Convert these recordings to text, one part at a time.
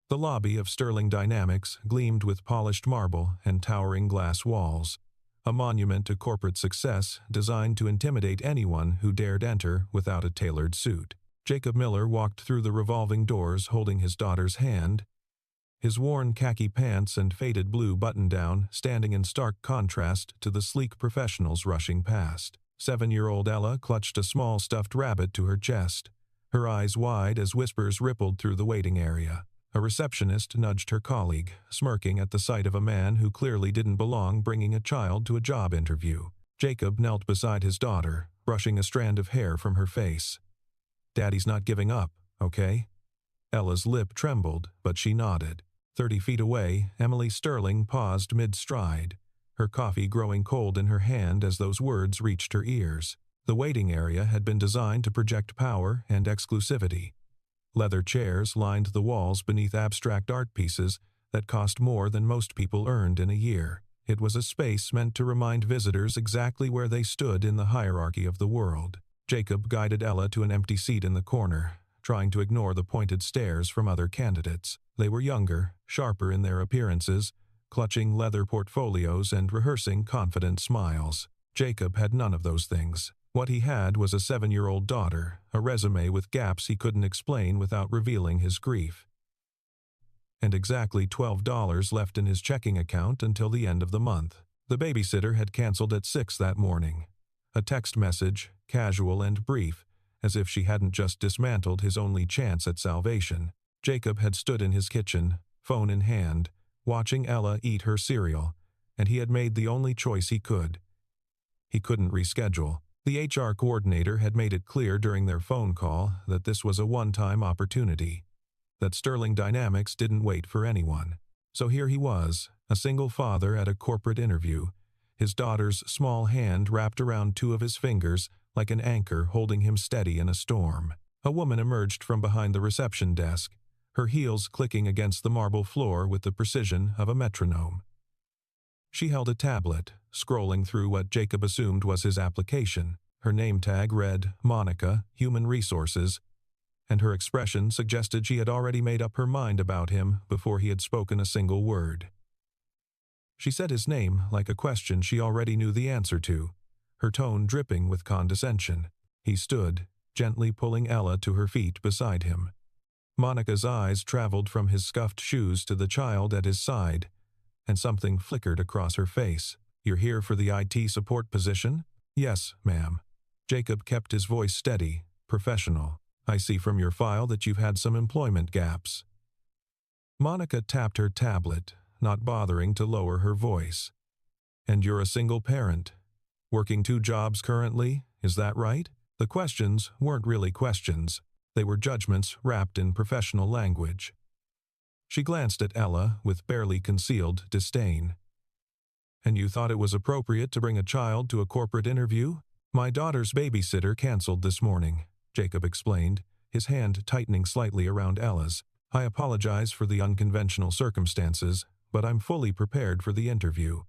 The lobby of Sterling Dynamics gleamed with polished marble and towering glass walls, a monument to corporate success designed to intimidate anyone who dared enter without a tailored suit. Jacob Miller walked through the revolving doors holding his daughter's hand, his worn khaki pants and faded blue button-down standing in stark contrast to the sleek professionals rushing past. 7-year-old Ella clutched a small stuffed rabbit to her chest, her eyes wide as whispers rippled through the waiting area. A receptionist nudged her colleague, smirking at the sight of a man who clearly didn't belong bringing a child to a job interview. Jacob knelt beside his daughter, brushing a strand of hair from her face. "Daddy's not giving up, okay?" Ella's lip trembled, but she nodded. 30 feet away, Emily Sterling paused mid-stride, her coffee growing cold in her hand as those words reached her ears. The waiting area had been designed to project power and exclusivity. Leather chairs lined the walls beneath abstract art pieces that cost more than most people earned in a year. It was a space meant to remind visitors exactly where they stood in the hierarchy of the world. Jacob guided Ella to an empty seat in the corner, trying to ignore the pointed stares from other candidates. They were younger, sharper in their appearances, clutching leather portfolios and rehearsing confident smiles. Jacob had none of those things. What he had was a 7-year-old daughter, a resume with gaps he couldn't explain without revealing his grief, and exactly $12 left in his checking account until the end of the month. The babysitter had canceled at 6 that morning. A text message, casual and brief, as if she hadn't just dismantled his only chance at salvation. Jacob had stood in his kitchen, phone in hand, watching Ella eat her cereal, and he had made the only choice he could. He couldn't reschedule. The HR coordinator had made it clear during their phone call that this was a one-time opportunity, that Sterling Dynamics didn't wait for anyone. So here he was, a single father at a corporate interview, his daughter's small hand wrapped around 2 of his fingers like an anchor holding him steady in a storm. A woman emerged from behind the reception desk, her heels clicking against the marble floor with the precision of a metronome. She held a tablet, scrolling through what Jacob assumed was his application. Her name tag read, Monica, Human Resources, and her expression suggested she had already made up her mind about him before he had spoken a single word. She said his name like a question she already knew the answer to, her tone dripping with condescension. He stood, gently pulling Ella to her feet beside him. Monica's eyes traveled from his scuffed shoes to the child at his side, and something flickered across her face. "You're here for the IT support position?" "Yes, ma'am." Jacob kept his voice steady, professional. "I see from your file that you've had some employment gaps." Monica tapped her tablet, not bothering to lower her voice. "And you're a single parent, working 2 jobs currently, is that right?" The questions weren't really questions. They were judgments wrapped in professional language. She glanced at Ella with barely concealed disdain. "And you thought it was appropriate to bring a child to a corporate interview?" "My daughter's babysitter canceled this morning," Jacob explained, his hand tightening slightly around Ella's. "I apologize for the unconventional circumstances, but I'm fully prepared for the interview.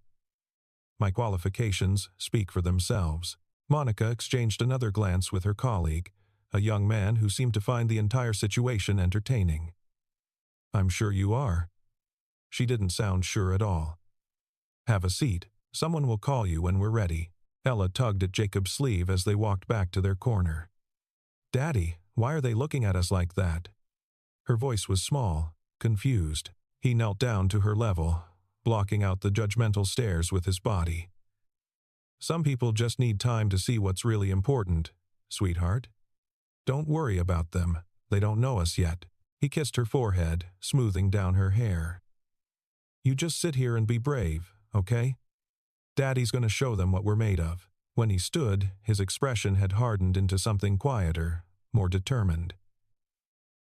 My qualifications speak for themselves." Monica exchanged another glance with her colleague, a young man who seemed to find the entire situation entertaining. "I'm sure you are." She didn't sound sure at all. "Have a seat. Someone will call you when we're ready." Ella tugged at Jacob's sleeve as they walked back to their corner. "Daddy, why are they looking at us like that?" Her voice was small, confused. He knelt down to her level, blocking out the judgmental stares with his body. "Some people just need time to see what's really important, sweetheart. Don't worry about them. They don't know us yet." He kissed her forehead, smoothing down her hair. "You just sit here and be brave, okay? Daddy's going to show them what we're made of." When he stood, his expression had hardened into something quieter, more determined.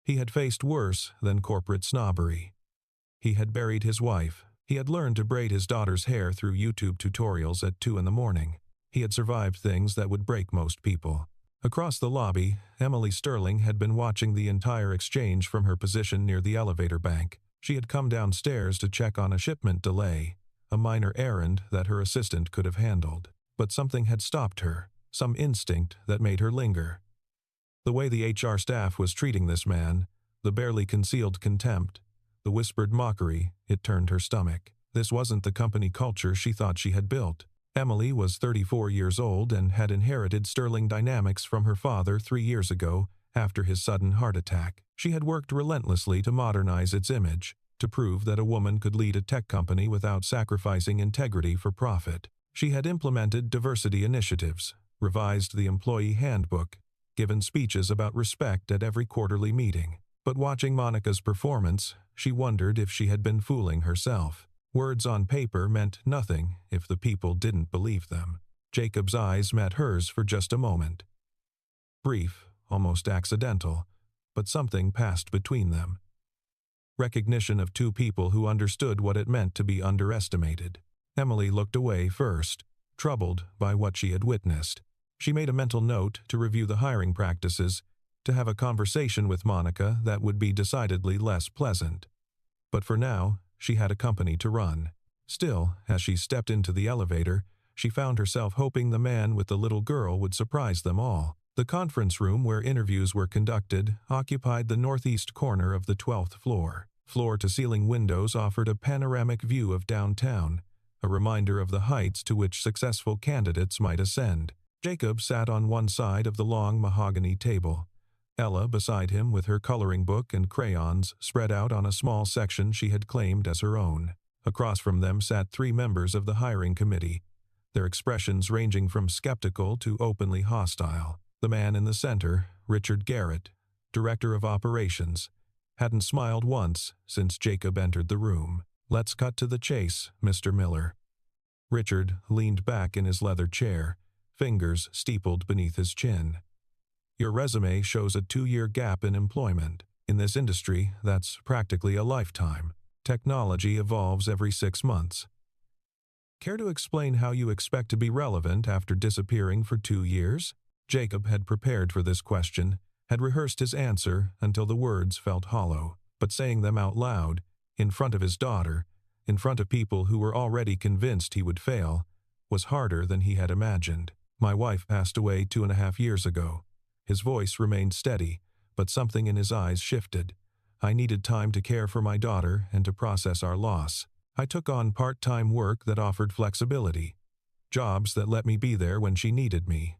He had faced worse than corporate snobbery. He had buried his wife. He had learned to braid his daughter's hair through YouTube tutorials at 2 a.m. He had survived things that would break most people. Across the lobby, Emily Sterling had been watching the entire exchange from her position near the elevator bank. She had come downstairs to check on a shipment delay, a minor errand that her assistant could have handled. But something had stopped her, some instinct that made her linger. The way the HR staff was treating this man, the barely concealed contempt, The whispered mockery, it turned her stomach. This wasn't the company culture she thought she had built. Emily was 34 years old and had inherited sterling dynamics from her father 3 years ago after his sudden heart attack. She had worked relentlessly to modernize its image, to prove that a woman could lead a tech company without sacrificing integrity for profit. She had implemented diversity initiatives, revised the employee handbook, given speeches about respect at every quarterly meeting. But watching Monica's performance, she wondered if she had been fooling herself. Words on paper meant nothing if the people didn't believe them. Jacob's eyes met hers for just a moment. Brief, almost accidental, but something passed between them. Recognition of two people who understood what it meant to be underestimated. Emily looked away first, troubled by what she had witnessed. She made a mental note to review the hiring practices, to have a conversation with Monica that would be decidedly less pleasant. But for now, she had a company to run. Still, as she stepped into the elevator, she found herself hoping the man with the little girl would surprise them all. The conference room where interviews were conducted occupied the northeast corner of the 12th floor. Floor-to-ceiling windows offered a panoramic view of downtown, a reminder of the heights to which successful candidates might ascend. Jacob sat on one side of the long mahogany table. Ella beside him with her coloring book and crayons spread out on a small section she had claimed as her own. Across from them sat 3 members of the hiring committee, their expressions ranging from skeptical to openly hostile. The man in the center, Richard Garrett, director of operations, hadn't smiled once since Jacob entered the room. "Let's cut to the chase, Mr. Miller." Richard leaned back in his leather chair, fingers steepled beneath his chin. "Your resume shows a 2-year gap in employment. In this industry, that's practically a lifetime. Technology evolves every 6 months. Care to explain how you expect to be relevant after disappearing for 2 years?" Jacob had prepared for this question, had rehearsed his answer until the words felt hollow, but saying them out loud, in front of his daughter, in front of people who were already convinced he would fail, was harder than he had imagined. "My wife passed away 2.5 years ago." His voice remained steady, but something in his eyes shifted. "I needed time to care for my daughter and to process our loss. I took on part-time work that offered flexibility, jobs that let me be there when she needed me.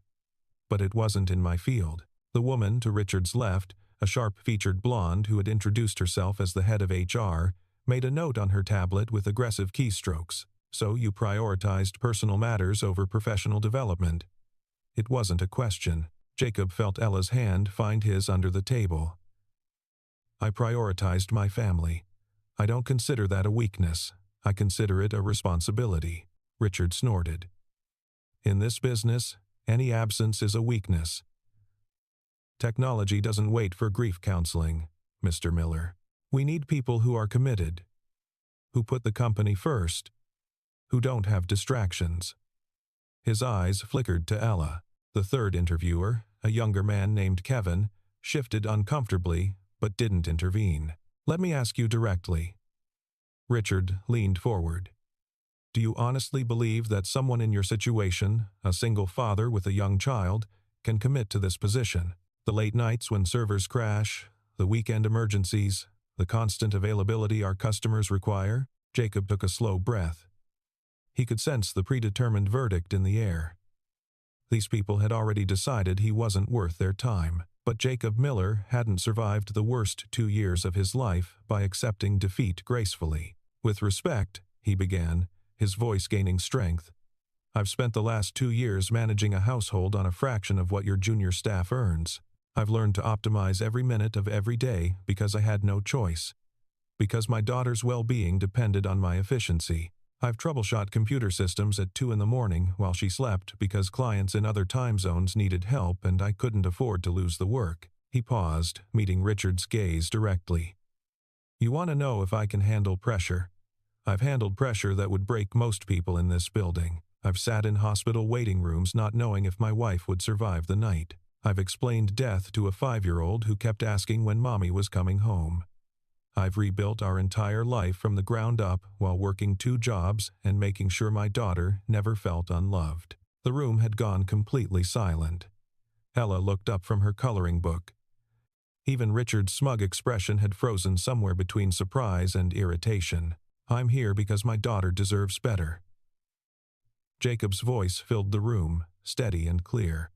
But it wasn't in my field." The woman to Richard's left, a sharp-featured blonde who had introduced herself as the head of HR, made a note on her tablet with aggressive keystrokes. "So you prioritized personal matters over professional development." It wasn't a question. Jacob felt Ella's hand find his under the table. "I prioritized my family. I don't consider that a weakness. I consider it a responsibility." Richard snorted. "In this business, any absence is a weakness. Technology doesn't wait for grief counseling, Mr. Miller. We need people who are committed, who put the company first, who don't have distractions." His eyes flickered to Ella. The third interviewer, a younger man named Kevin, shifted uncomfortably but didn't intervene. "Let me ask you directly." Richard leaned forward. "Do you honestly believe that someone in your situation, a single father with a young child, can commit to this position? The late nights when servers crash, the weekend emergencies, the constant availability our customers require?" Jacob took a slow breath. He could sense the predetermined verdict in the air. These people had already decided he wasn't worth their time. But Jacob Miller hadn't survived the worst 2 years of his life by accepting defeat gracefully. "With respect," he began, his voice gaining strength, "I've spent the last 2 years managing a household on a fraction of what your junior staff earns. I've learned to optimize every minute of every day because I had no choice. Because my daughter's well-being depended on my efficiency. I've troubleshot computer systems at 2 in the morning while she slept because clients in other time zones needed help and I couldn't afford to lose the work." He paused, meeting Richard's gaze directly. "You want to know if I can handle pressure? I've handled pressure that would break most people in this building. I've sat in hospital waiting rooms not knowing if my wife would survive the night. I've explained death to a 5-year-old who kept asking when mommy was coming home. I've rebuilt our entire life from the ground up while working 2 jobs and making sure my daughter never felt unloved." The room had gone completely silent. Ella looked up from her coloring book. Even Richard's smug expression had frozen somewhere between surprise and irritation. "I'm here because my daughter deserves better." Jacob's voice filled the room, steady and clear.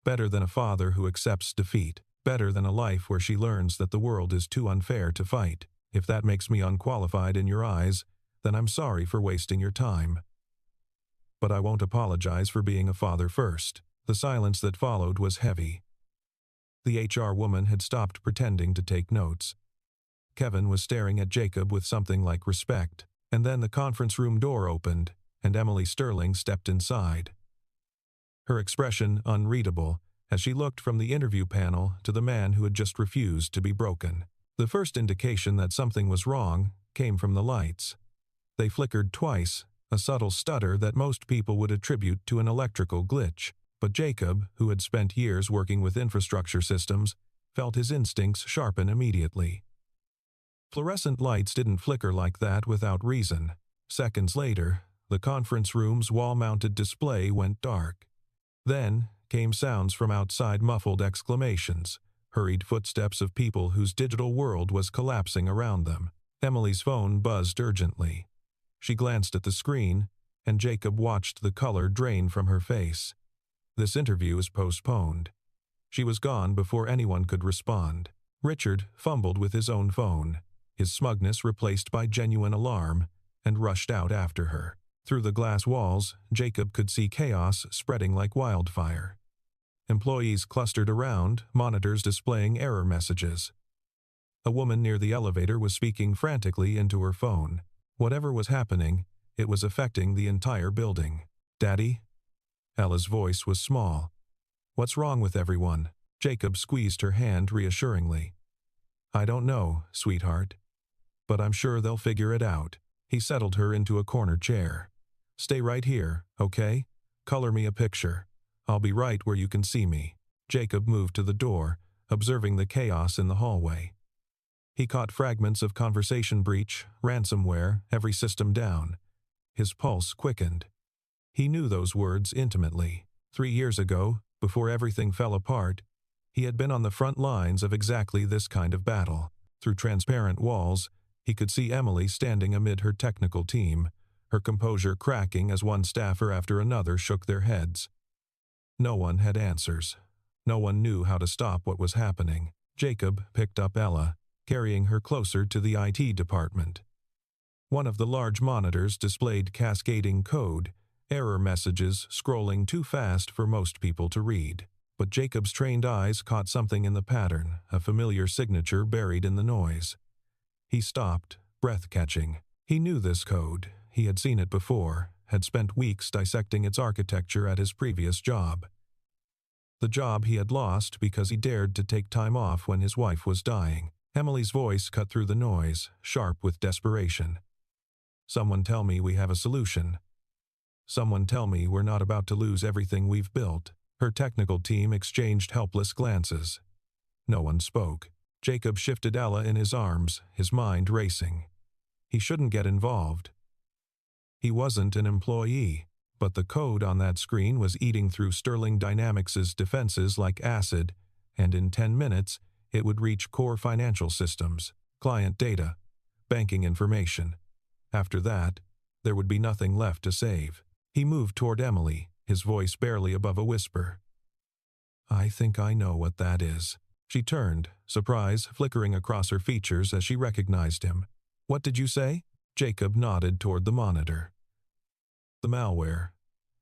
"Better than a father who accepts defeat. Better than a life where she learns that the world is too unfair to fight. If that makes me unqualified in your eyes, then I'm sorry for wasting your time. But I won't apologize for being a father first." The silence that followed was heavy. The HR woman had stopped pretending to take notes. Kevin was staring at Jacob with something like respect, and then the conference room door opened, and Emily Sterling stepped inside. Her expression unreadable as she looked from the interview panel to the man who had just refused to be broken. The first indication that something was wrong came from the lights. They flickered twice, a subtle stutter that most people would attribute to an electrical glitch. But Jacob, who had spent years working with infrastructure systems, felt his instincts sharpen immediately. Fluorescent lights didn't flicker like that without reason. Seconds later, the conference room's wall-mounted display went dark. Then came sounds from outside, muffled exclamations, hurried footsteps of people whose digital world was collapsing around them. Emily's phone buzzed urgently. She glanced at the screen, and Jacob watched the color drain from her face. This interview is postponed. She was gone before anyone could respond. Richard fumbled with his own phone, his smugness replaced by genuine alarm, and rushed out after her. Through the glass walls, Jacob could see chaos spreading like wildfire. Employees clustered around, monitors displaying error messages. A woman near the elevator was speaking frantically into her phone. Whatever was happening, it was affecting the entire building. "Daddy?" Ella's voice was small. "What's wrong with everyone?" Jacob squeezed her hand reassuringly. "I don't know, sweetheart. But I'm sure they'll figure it out." He settled her into a corner chair. "Stay right here, okay? Color me a picture. I'll be right where you can see me." Jacob moved to the door, observing the chaos in the hallway. He caught fragments of conversation breach, ransomware, every system down. His pulse quickened. He knew those words intimately. 3 years ago, before everything fell apart, he had been on the front lines of exactly this kind of battle. Through transparent walls, he could see Emily standing amid her technical team, her composure cracking as one staffer after another shook their heads. No one had answers. No one knew how to stop what was happening. Jacob picked up Ella, carrying her closer to the IT department. One of the large monitors displayed cascading code, error messages scrolling too fast for most people to read. But Jacob's trained eyes caught something in the pattern, a familiar signature buried in the noise. He stopped, breath-catching. He knew this code. He had seen it before, had spent weeks dissecting its architecture at his previous job. The job he had lost because he dared to take time off when his wife was dying. Emily's voice cut through the noise, sharp with desperation. "Someone tell me we have a solution. Someone tell me we're not about to lose everything we've built." Her technical team exchanged helpless glances. No one spoke. Jacob shifted Ella in his arms, his mind racing. He shouldn't get involved. He wasn't an employee, but the code on that screen was eating through Sterling Dynamics' defenses like acid, and in 10 minutes, it would reach core financial systems, client data, banking information. After that, there would be nothing left to save. He moved toward Emily, his voice barely above a whisper. "I think I know what that is." She turned, surprise flickering across her features as she recognized him. "What did you say?" Jacob nodded toward the monitor. "The malware.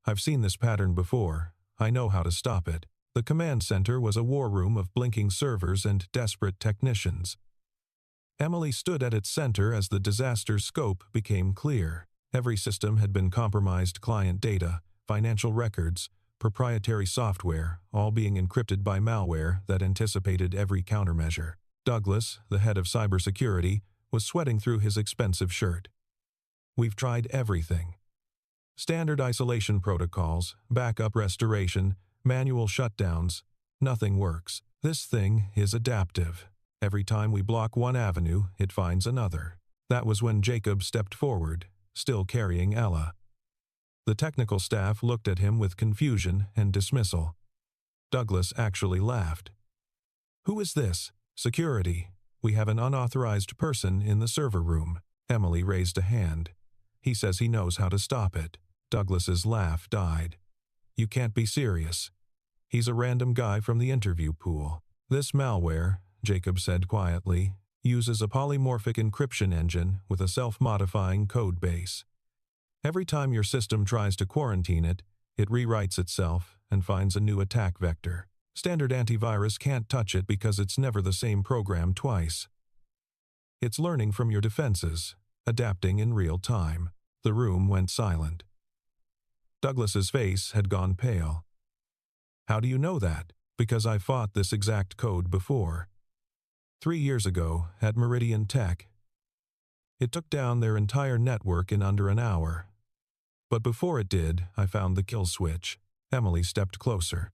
I've seen this pattern before. I know how to stop it." The command center was a war room of blinking servers and desperate technicians. Emily stood at its center as the disaster's scope became clear. Every system had been compromised: client data, financial records, proprietary software, all being encrypted by malware that anticipated every countermeasure. Douglas, the head of cybersecurity, was sweating through his expensive shirt. "We've tried everything. Standard isolation protocols, backup restoration, manual shutdowns. Nothing works. This thing is adaptive. Every time we block one avenue, it finds another." That was when Jacob stepped forward, still carrying Ella. The technical staff looked at him with confusion and dismissal. Douglas actually laughed. "Who is this?" "Security. We have an unauthorized person in the server room." Emily raised a hand. "He says he knows how to stop it." Douglas's laugh died. "You can't be serious. He's a random guy from the interview pool." "This malware," Jacob said quietly, "uses a polymorphic encryption engine with a self-modifying code base. Every time your system tries to quarantine it, it rewrites itself and finds a new attack vector. Standard antivirus can't touch it because it's never the same program twice. It's learning from your defenses, adapting in real time." The room went silent. Douglas's face had gone pale. "How do you know that?" "Because I fought this exact code before. 3 years ago, at Meridian Tech. It took down their entire network in under an hour. But before it did, I found the kill switch." Emily stepped closer.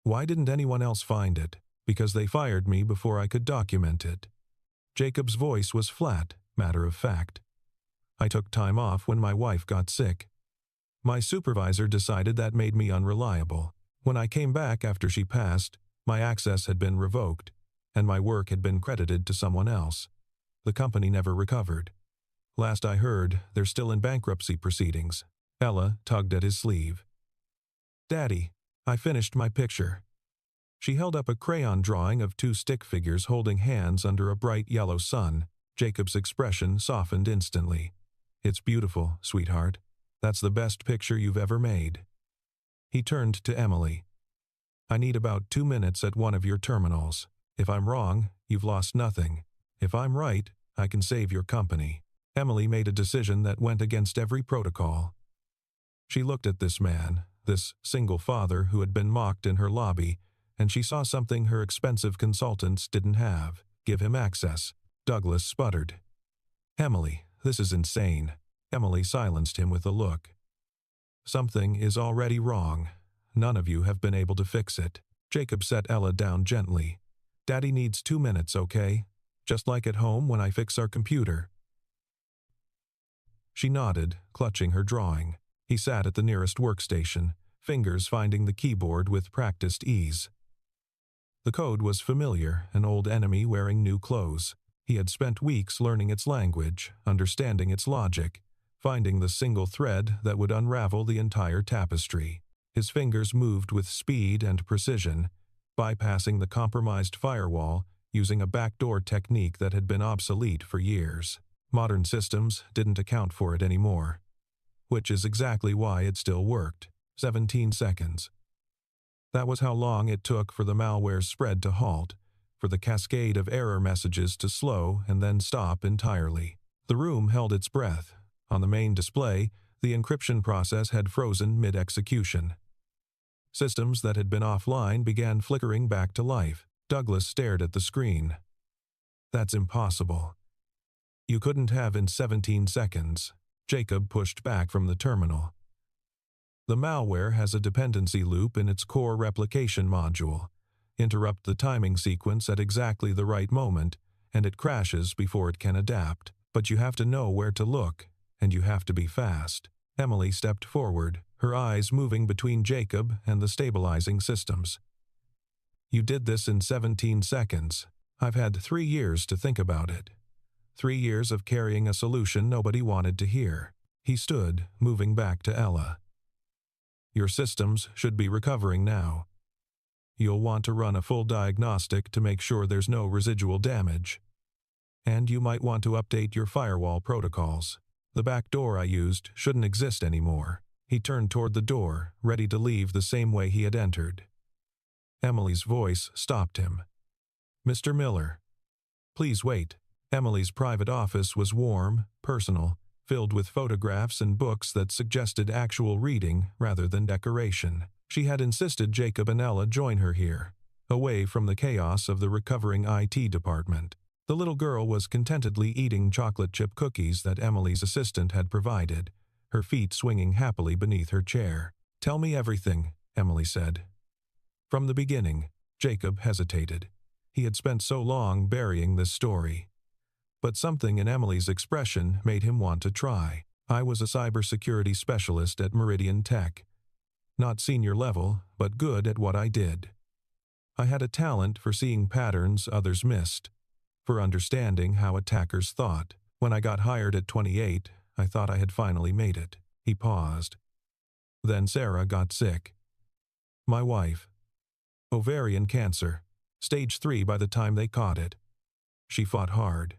"Why didn't anyone else find it?" "Because they fired me before I could document it." Jacob's voice was flat, matter of fact. "I took time off when my wife got sick. My supervisor decided that made me unreliable. When I came back after she passed, my access had been revoked, and my work had been credited to someone else. The company never recovered. Last I heard, they're still in bankruptcy proceedings." Ella tugged at his sleeve. "Daddy, I finished my picture." She held up a crayon drawing of 2 stick figures holding hands under a bright yellow sun. Jacob's expression softened instantly. "It's beautiful, sweetheart. That's the best picture you've ever made." He turned to Emily. "I need about 2 minutes at one of your terminals. If I'm wrong, you've lost nothing. If I'm right, I can save your company." Emily made a decision that went against every protocol. She looked at this man, this single father who had been mocked in her lobby, and she saw something her expensive consultants didn't have: give him access. Douglas sputtered. "Emily, this is insane." Emily silenced him with a look. "Something is already wrong. None of you have been able to fix it." Jacob set Ella down gently. "Daddy needs 2 minutes, okay? Just like at home when I fix our computer." She nodded, clutching her drawing. He sat at the nearest workstation, fingers finding the keyboard with practiced ease. The code was familiar, an old enemy wearing new clothes. He had spent weeks learning its language, understanding its logic, finding the single thread that would unravel the entire tapestry. His fingers moved with speed and precision, bypassing the compromised firewall using a backdoor technique that had been obsolete for years. Modern systems didn't account for it anymore. Which is exactly why it still worked. 17 seconds. That was how long it took for the malware's spread to halt, for the cascade of error messages to slow and then stop entirely. The room held its breath. On the main display, the encryption process had frozen mid-execution. Systems that had been offline began flickering back to life. Douglas stared at the screen. "That's impossible." "You couldn't have in 17 seconds. Jacob pushed back from the terminal. "The malware has a dependency loop in its core replication module. Interrupt the timing sequence at exactly the right moment, and it crashes before it can adapt. But you have to know where to look, and you have to be fast." Emily stepped forward, her eyes moving between Jacob and the stabilizing systems. "You did this in 17 seconds. I've had 3 years to think about it. 3 years of carrying a solution nobody wanted to hear." He stood, moving back to Ella. "Your systems should be recovering now. You'll want to run a full diagnostic to make sure there's no residual damage. And you might want to update your firewall protocols. The back door I used shouldn't exist anymore." He turned toward the door, ready to leave the same way he had entered. Emily's voice stopped him. "Mr. Miller." "Please wait." Emily's private office was warm, personal, filled with photographs and books that suggested actual reading rather than decoration. She had insisted Jacob and Ella join her here, away from the chaos of the recovering IT department. The little girl was contentedly eating chocolate chip cookies that Emily's assistant had provided, her feet swinging happily beneath her chair. "Tell me everything," Emily said. From the beginning, Jacob hesitated. He had spent so long burying this story. But something in Emily's expression made him want to try. "I was a cybersecurity specialist at Meridian Tech. Not senior level, but good at what I did. I had a talent for seeing patterns others missed, for understanding how attackers thought. When I got hired at 28, I thought I had finally made it. He paused. Then Sarah got sick. My wife. Ovarian cancer. Stage 3 by the time they caught it. She fought hard.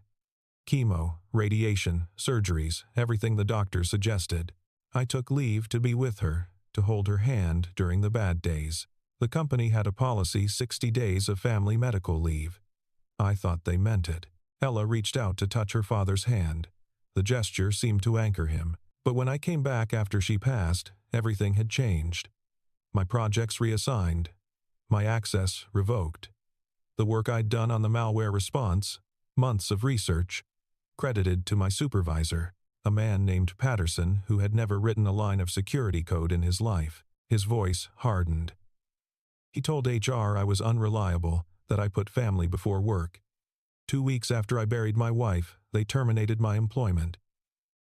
Chemo, radiation, surgeries, everything the doctors suggested. I took leave to be with her, to hold her hand during the bad days. The company had a policy 60 days of family medical leave. I thought they meant it. Ella reached out to touch her father's hand. The gesture seemed to anchor him. But when I came back after she passed, everything had changed. My projects reassigned. My access revoked. The work I'd done on the malware response, months of research, credited to my supervisor, a man named Patterson who had never written a line of security code in his life. His voice hardened. He told HR I was unreliable, that I put family before work. 2 weeks after I buried my wife, they terminated my employment.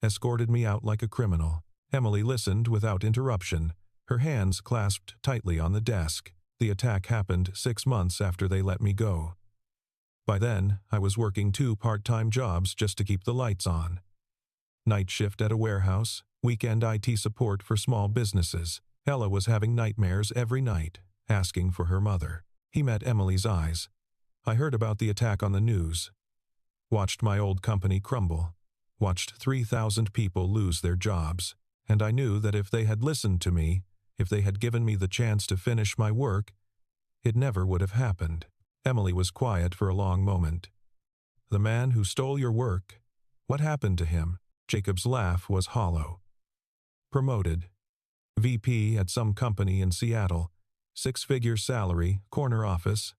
Escorted me out like a criminal. Emily listened without interruption, her hands clasped tightly on the desk. The attack happened 6 months after they let me go. By then, I was working 2 part-time jobs just to keep the lights on. Night shift at a warehouse, weekend IT support for small businesses. Ella was having nightmares every night, asking for her mother. He met Emily's eyes. I heard about the attack on the news. Watched my old company crumble. Watched 3,000 people lose their jobs. And I knew that if they had listened to me, if they had given me the chance to finish my work, it never would have happened. Emily was quiet for a long moment. The man who stole your work, what happened to him? Jacob's laugh was hollow. Promoted. VP at some company in Seattle. 6-figure salary, corner office.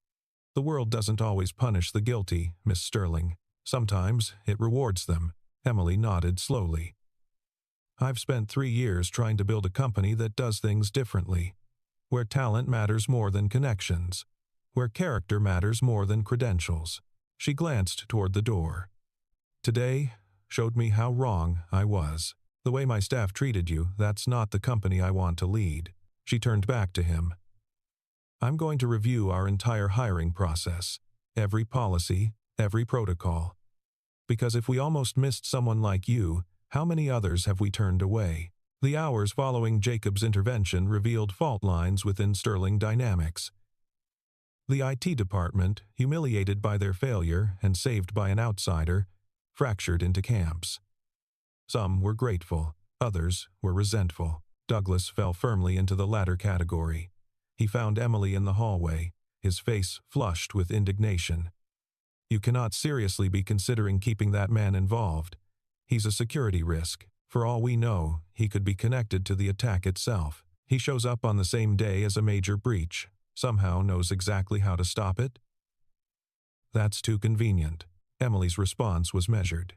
The world doesn't always punish the guilty, Miss Sterling. Sometimes it rewards them. Emily nodded slowly. I've spent 3 years trying to build a company that does things differently, where talent matters more than connections, where character matters more than credentials. She glanced toward the door. Today showed me how wrong I was. The way my staff treated you, that's not the company I want to lead. She turned back to him. I'm going to review our entire hiring process, every policy, every protocol. Because if we almost missed someone like you, how many others have we turned away? The hours following Jacob's intervention revealed fault lines within Sterling Dynamics. The IT department, humiliated by their failure and saved by an outsider, fractured into camps. Some were grateful, others were resentful. Douglas fell firmly into the latter category. He found Emily in the hallway, his face flushed with indignation. You cannot seriously be considering keeping that man involved. He's a security risk. For all we know, he could be connected to the attack itself. He shows up on the same day as a major breach, somehow knows exactly how to stop it. That's too convenient. Emily's response was measured.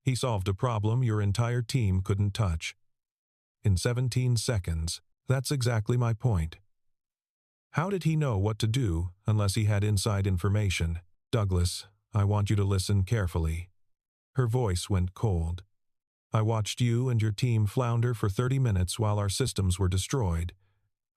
He solved a problem your entire team couldn't touch. In 17 seconds. That's exactly my point. How did he know what to do unless he had inside information? Douglas, I want you to listen carefully. Her voice went cold. I watched you and your team flounder for 30 minutes while our systems were destroyed.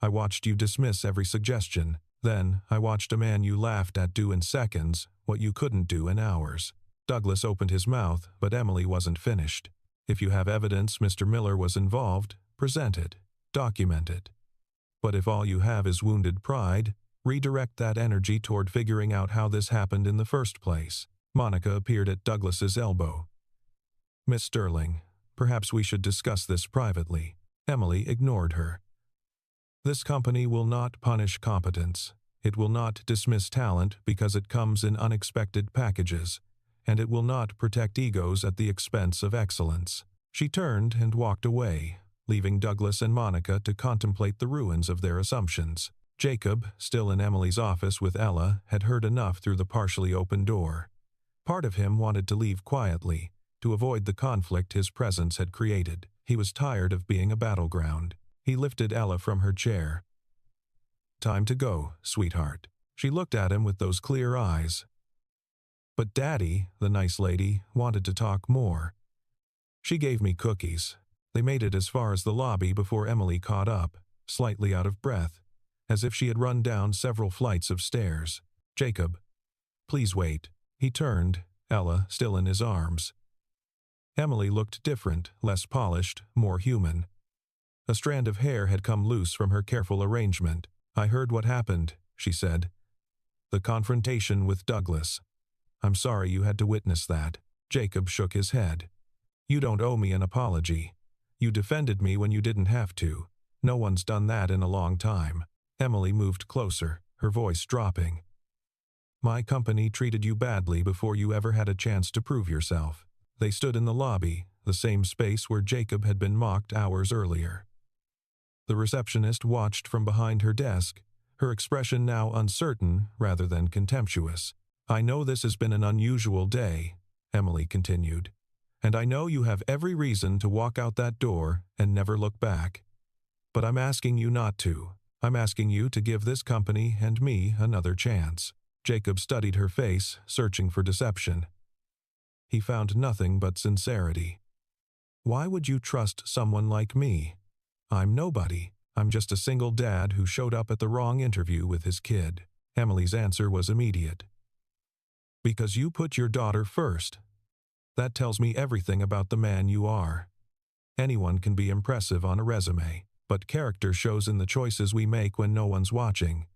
I watched you dismiss every suggestion. Then, I watched a man you laughed at do in seconds what you couldn't do in hours. Douglas opened his mouth, but Emily wasn't finished. If you have evidence Mr. Miller was involved, present it. Document it. But if all you have is wounded pride, redirect that energy toward figuring out how this happened in the first place. Monica appeared at Douglas's elbow. Miss Sterling, perhaps we should discuss this privately. Emily ignored her. This company will not punish competence. It will not dismiss talent because it comes in unexpected packages, and it will not protect egos at the expense of excellence. She turned and walked away, leaving Douglas and Monica to contemplate the ruins of their assumptions. Jacob, still in Emily's office with Ella, had heard enough through the partially open door. Part of him wanted to leave quietly, to avoid the conflict his presence had created. He was tired of being a battleground. He lifted Ella from her chair. Time to go, sweetheart. She looked at him with those clear eyes. But Daddy, the nice lady, wanted to talk more. She gave me cookies. They made it as far as the lobby before Emily caught up, slightly out of breath. as if she had run down several flights of stairs. "Jacob, please wait." He turned, Ella still in his arms. Emily looked different, less polished, more human. A strand of hair had come loose from her careful arrangement. "I heard what happened," she said. "The confrontation with Douglas. I'm sorry you had to witness that." Jacob shook his head. "You don't owe me an apology. You defended me when you didn't have to. No one's done that in a long time." Emily moved closer, her voice dropping. "My company treated you badly before you ever had a chance to prove yourself." They stood in the lobby, the same space where Jacob had been mocked hours earlier. The receptionist watched from behind her desk, her expression now uncertain rather than contemptuous. "I know this has been an unusual day," Emily continued, "and I know you have every reason to walk out that door and never look back. But I'm asking you not to. I'm asking you to give this company and me another chance." Jacob studied her face, searching for deception. He found nothing but sincerity. "Why would you trust someone like me? I'm nobody. I'm just a single dad who showed up at the wrong interview with his kid." Emily's answer was immediate. "Because you put your daughter first. That tells me everything about the man you are. Anyone can be impressive on a resume, but character shows in the choices we make when no one's watching.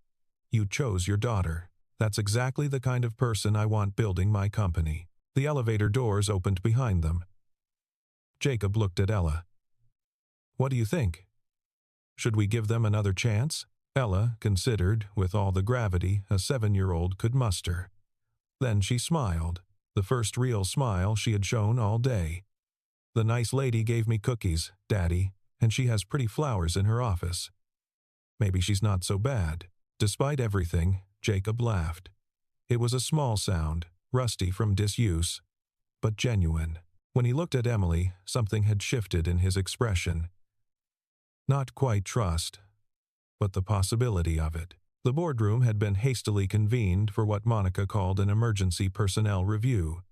You chose your daughter. That's exactly the kind of person I want building my company." The elevator doors opened behind them. Jacob looked at Ella. "What do you think? Should we give them another chance?" Ella considered, with all the gravity a 7-year-old could muster. Then she smiled, the first real smile she had shown all day. "The nice lady gave me cookies, Daddy, and she has pretty flowers in her office. Maybe she's not so bad." Despite everything, Jacob laughed. It was a small sound, rusty from disuse, but genuine. When he looked at Emily, something had shifted in his expression. Not quite trust, but the possibility of it. The boardroom had been hastily convened for what Monica called an emergency personnel review.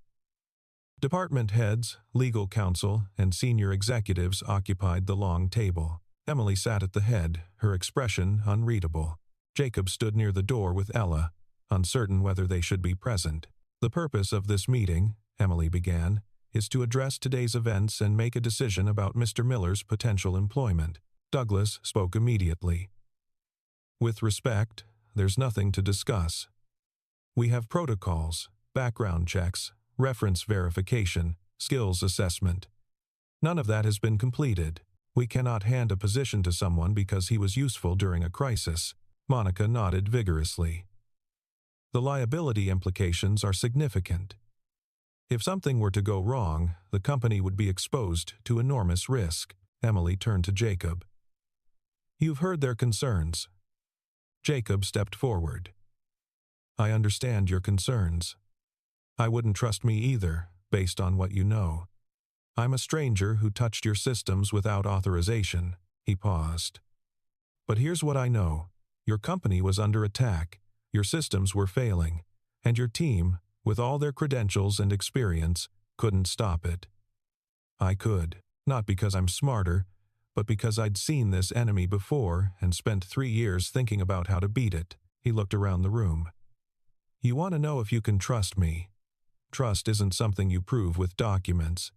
Department heads, legal counsel, and senior executives occupied the long table. Emily sat at the head, her expression unreadable. Jacob stood near the door with Ella, uncertain whether they should be present. "The purpose of this meeting," Emily began, "is to address today's events and make a decision about Mr. Miller's potential employment." Douglas spoke immediately. "With respect, there's nothing to discuss. We have protocols, background checks, reference verification, skills assessment. None of that has been completed. We cannot hand a position to someone because he was useful during a crisis." Monica nodded vigorously. "The liability implications are significant. If something were to go wrong, the company would be exposed to enormous risk." Emily turned to Jacob. "You've heard their concerns." Jacob stepped forward. "I understand your concerns. I wouldn't trust me either, based on what you know. I'm a stranger who touched your systems without authorization." He paused. "But here's what I know. Your company was under attack. Your systems were failing, and your team, with all their credentials and experience, couldn't stop it. I could, not because I'm smarter, but because I'd seen this enemy before and spent 3 years thinking about how to beat it." He looked around the room. "You want to know if you can trust me? Trust isn't something you prove with documents.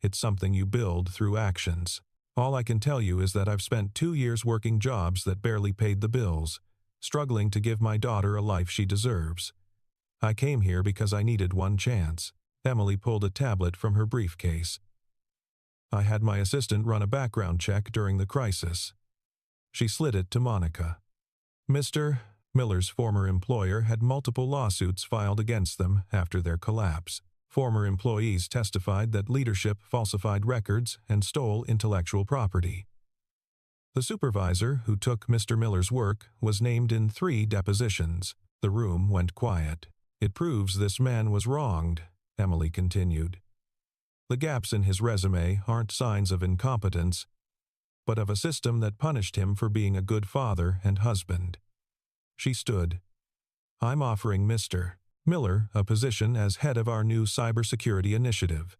It's something you build through actions. All I can tell you is that I've spent 2 years working jobs that barely paid the bills, struggling to give my daughter a life she deserves. I came here because I needed one chance." Emily pulled a tablet from her briefcase. "I had my assistant run a background check during the crisis." She slid it to Monica. Mr. Miller's former employer had multiple lawsuits filed against them after their collapse. Former employees testified that leadership falsified records and stole intellectual property. The supervisor who took Mr. Miller's work was named in 3 depositions. The room went quiet. "It proves this man was wronged," Emily continued. "The gaps in his resume aren't signs of incompetence, but of a system that punished him for being a good father and husband." She stood. "I'm offering Mr. Miller a position as head of our new cybersecurity initiative.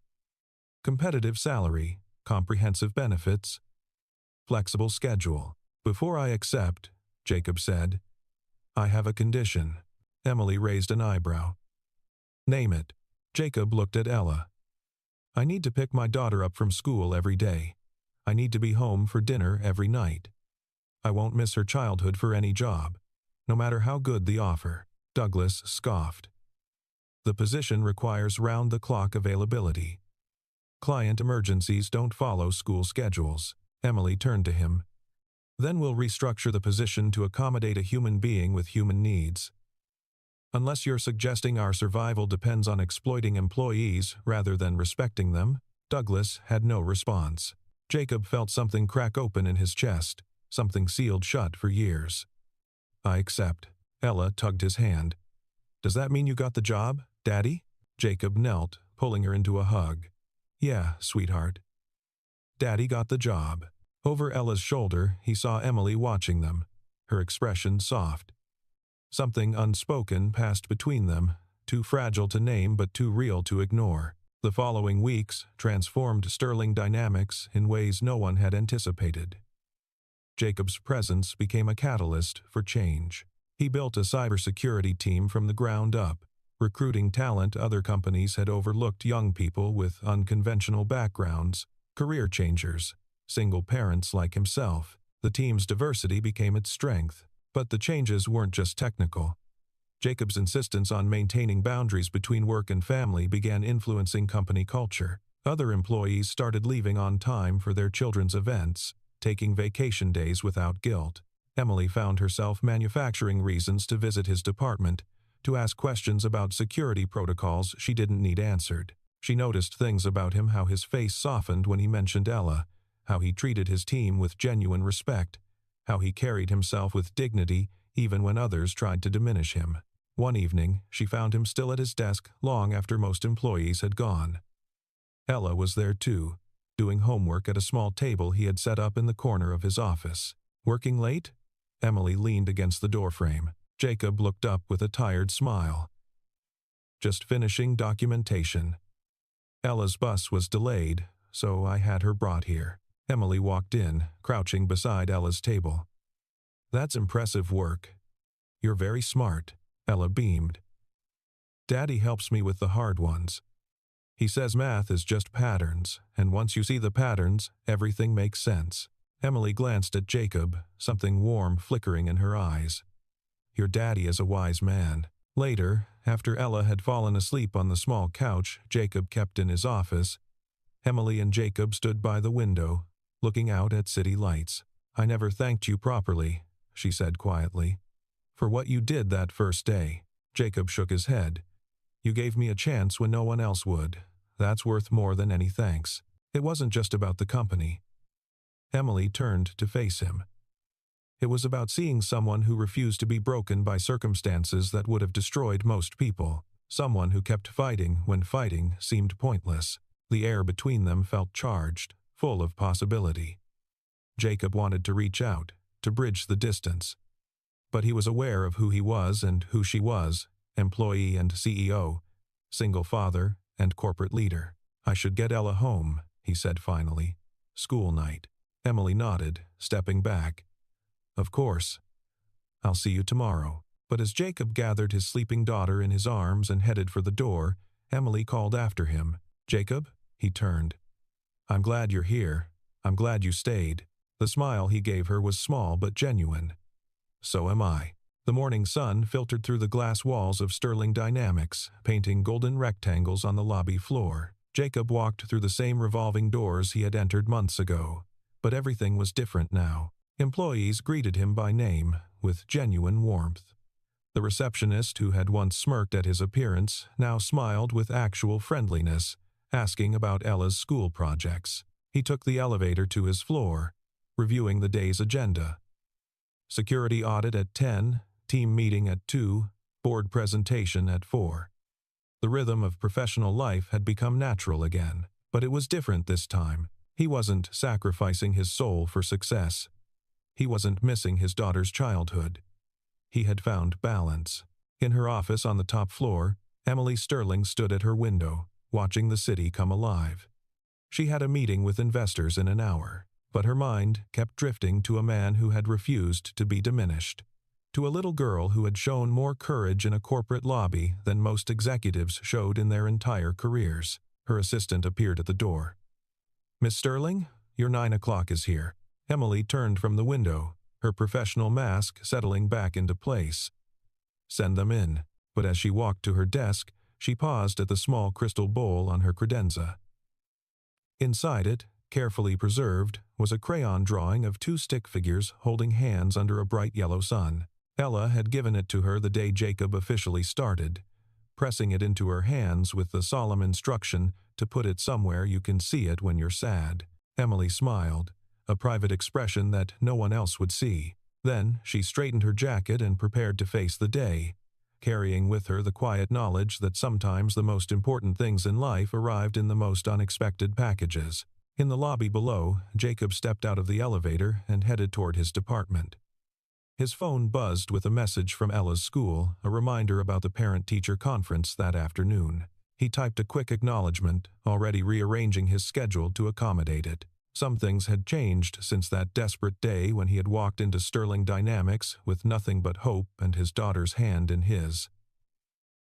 Competitive salary, comprehensive benefits, flexible schedule. Before I accept, Jacob said. I have a condition. Emily raised an eyebrow. Name it. Jacob looked at Ella. I need to pick my daughter up from school every day. I need to be home for dinner every night. I won't miss her childhood for any job, no matter how good the offer. Douglas scoffed. The position requires round-the-clock availability. Client emergencies don't follow school schedules. Emily turned to him. Then we'll restructure the position to accommodate a human being with human needs. Unless you're suggesting our survival depends on exploiting employees rather than respecting them, Douglas had no response. Jacob felt something crack open in his chest, something sealed shut for years. I accept. Ella tugged his hand. Does that mean you got the job, Daddy? Jacob knelt, pulling her into a hug. Yeah, sweetheart. Daddy got the job. Over Ella's shoulder, he saw Emily watching them, her expression soft. Something unspoken passed between them, too fragile to name but too real to ignore. The following weeks transformed Sterling Dynamics in ways no one had anticipated. Jacob's presence became a catalyst for change. He built a cybersecurity team from the ground up, recruiting talent other companies had overlooked, young people with unconventional backgrounds, career changers, single parents like himself. The team's diversity became its strength. But the changes weren't just technical. Jacob's insistence on maintaining boundaries between work and family began influencing company culture. Other employees started leaving on time for their children's events, taking vacation days without guilt. Emily found herself manufacturing reasons to visit his department, to ask questions about security protocols she didn't need answered. She noticed things about him, how his face softened when he mentioned Ella, how he treated his team with genuine respect, how he carried himself with dignity even when others tried to diminish him. One evening, she found him still at his desk long after most employees had gone. Ella was there too, doing homework at a small table he had set up in the corner of his office. Working late? Emily leaned against the doorframe. Jacob looked up with a tired smile. Just finishing documentation. Ella's bus was delayed, so I had her brought here. Emily walked in, crouching beside Ella's table. That's impressive work. You're very smart. Ella beamed. Daddy helps me with the hard ones. He says math is just patterns, and once you see the patterns, everything makes sense. Emily glanced at Jacob, something warm flickering in her eyes. Your daddy is a wise man. Later, after Ella had fallen asleep on the small couch Jacob kept in his office, Emily and Jacob stood by the window, looking out at city lights. I never thanked you properly, she said quietly, for what you did that first day. Jacob shook his head. You gave me a chance when no one else would. That's worth more than any thanks. It wasn't just about the company. Emily turned to face him. It was about seeing someone who refused to be broken by circumstances that would have destroyed most people. Someone who kept fighting when fighting seemed pointless. The air between them felt charged, full of possibility. Jacob wanted to reach out, to bridge the distance. But he was aware of who he was and who she was, employee and CEO, single father and corporate leader. I should get Ella home, he said finally. School night. Emily nodded, stepping back. Of course. I'll see you tomorrow. But as Jacob gathered his sleeping daughter in his arms and headed for the door, Emily called after him. Jacob? He turned. I'm glad you're here. I'm glad you stayed. The smile he gave her was small but genuine. So am I. The morning sun filtered through the glass walls of Sterling Dynamics, painting golden rectangles on the lobby floor. Jacob walked through the same revolving doors he had entered months ago, but everything was different now. Employees greeted him by name, with genuine warmth. The receptionist who had once smirked at his appearance now smiled with actual friendliness, asking about Ella's school projects. He took the elevator to his floor, reviewing the day's agenda. Security audit at 10, team meeting at 2, board presentation at 4. The rhythm of professional life had become natural again, but it was different this time. He wasn't sacrificing his soul for success. He wasn't missing his daughter's childhood. He had found balance. In her office on the top floor, Emily Sterling stood at her window, watching the city come alive. She had a meeting with investors in an hour. but her mind kept drifting to a man who had refused to be diminished, to a little girl who had shown more courage in a corporate lobby than most executives showed in their entire careers. Her assistant appeared at the door. "Miss Sterling, your 9 o'clock is here." Emily turned from the window, her professional mask settling back into place. "Send them in." But as she walked to her desk, she paused at the small crystal bowl on her credenza. Inside it, carefully preserved, was a crayon drawing of two stick figures holding hands under a bright yellow sun. Ella had given it to her the day Jacob officially started, pressing it into her hands with the solemn instruction to put it somewhere you can see it when you're sad. Emily smiled, a private expression that no one else would see. Then she straightened her jacket and prepared to face the day, carrying with her the quiet knowledge that sometimes the most important things in life arrived in the most unexpected packages. In the lobby below, Jacob stepped out of the elevator and headed toward his department. His phone buzzed with a message from Ella's school, a reminder about the parent-teacher conference that afternoon. He typed a quick acknowledgement, already rearranging his schedule to accommodate it. Some things had changed since that desperate day when he had walked into Sterling Dynamics with nothing but hope and his daughter's hand in his.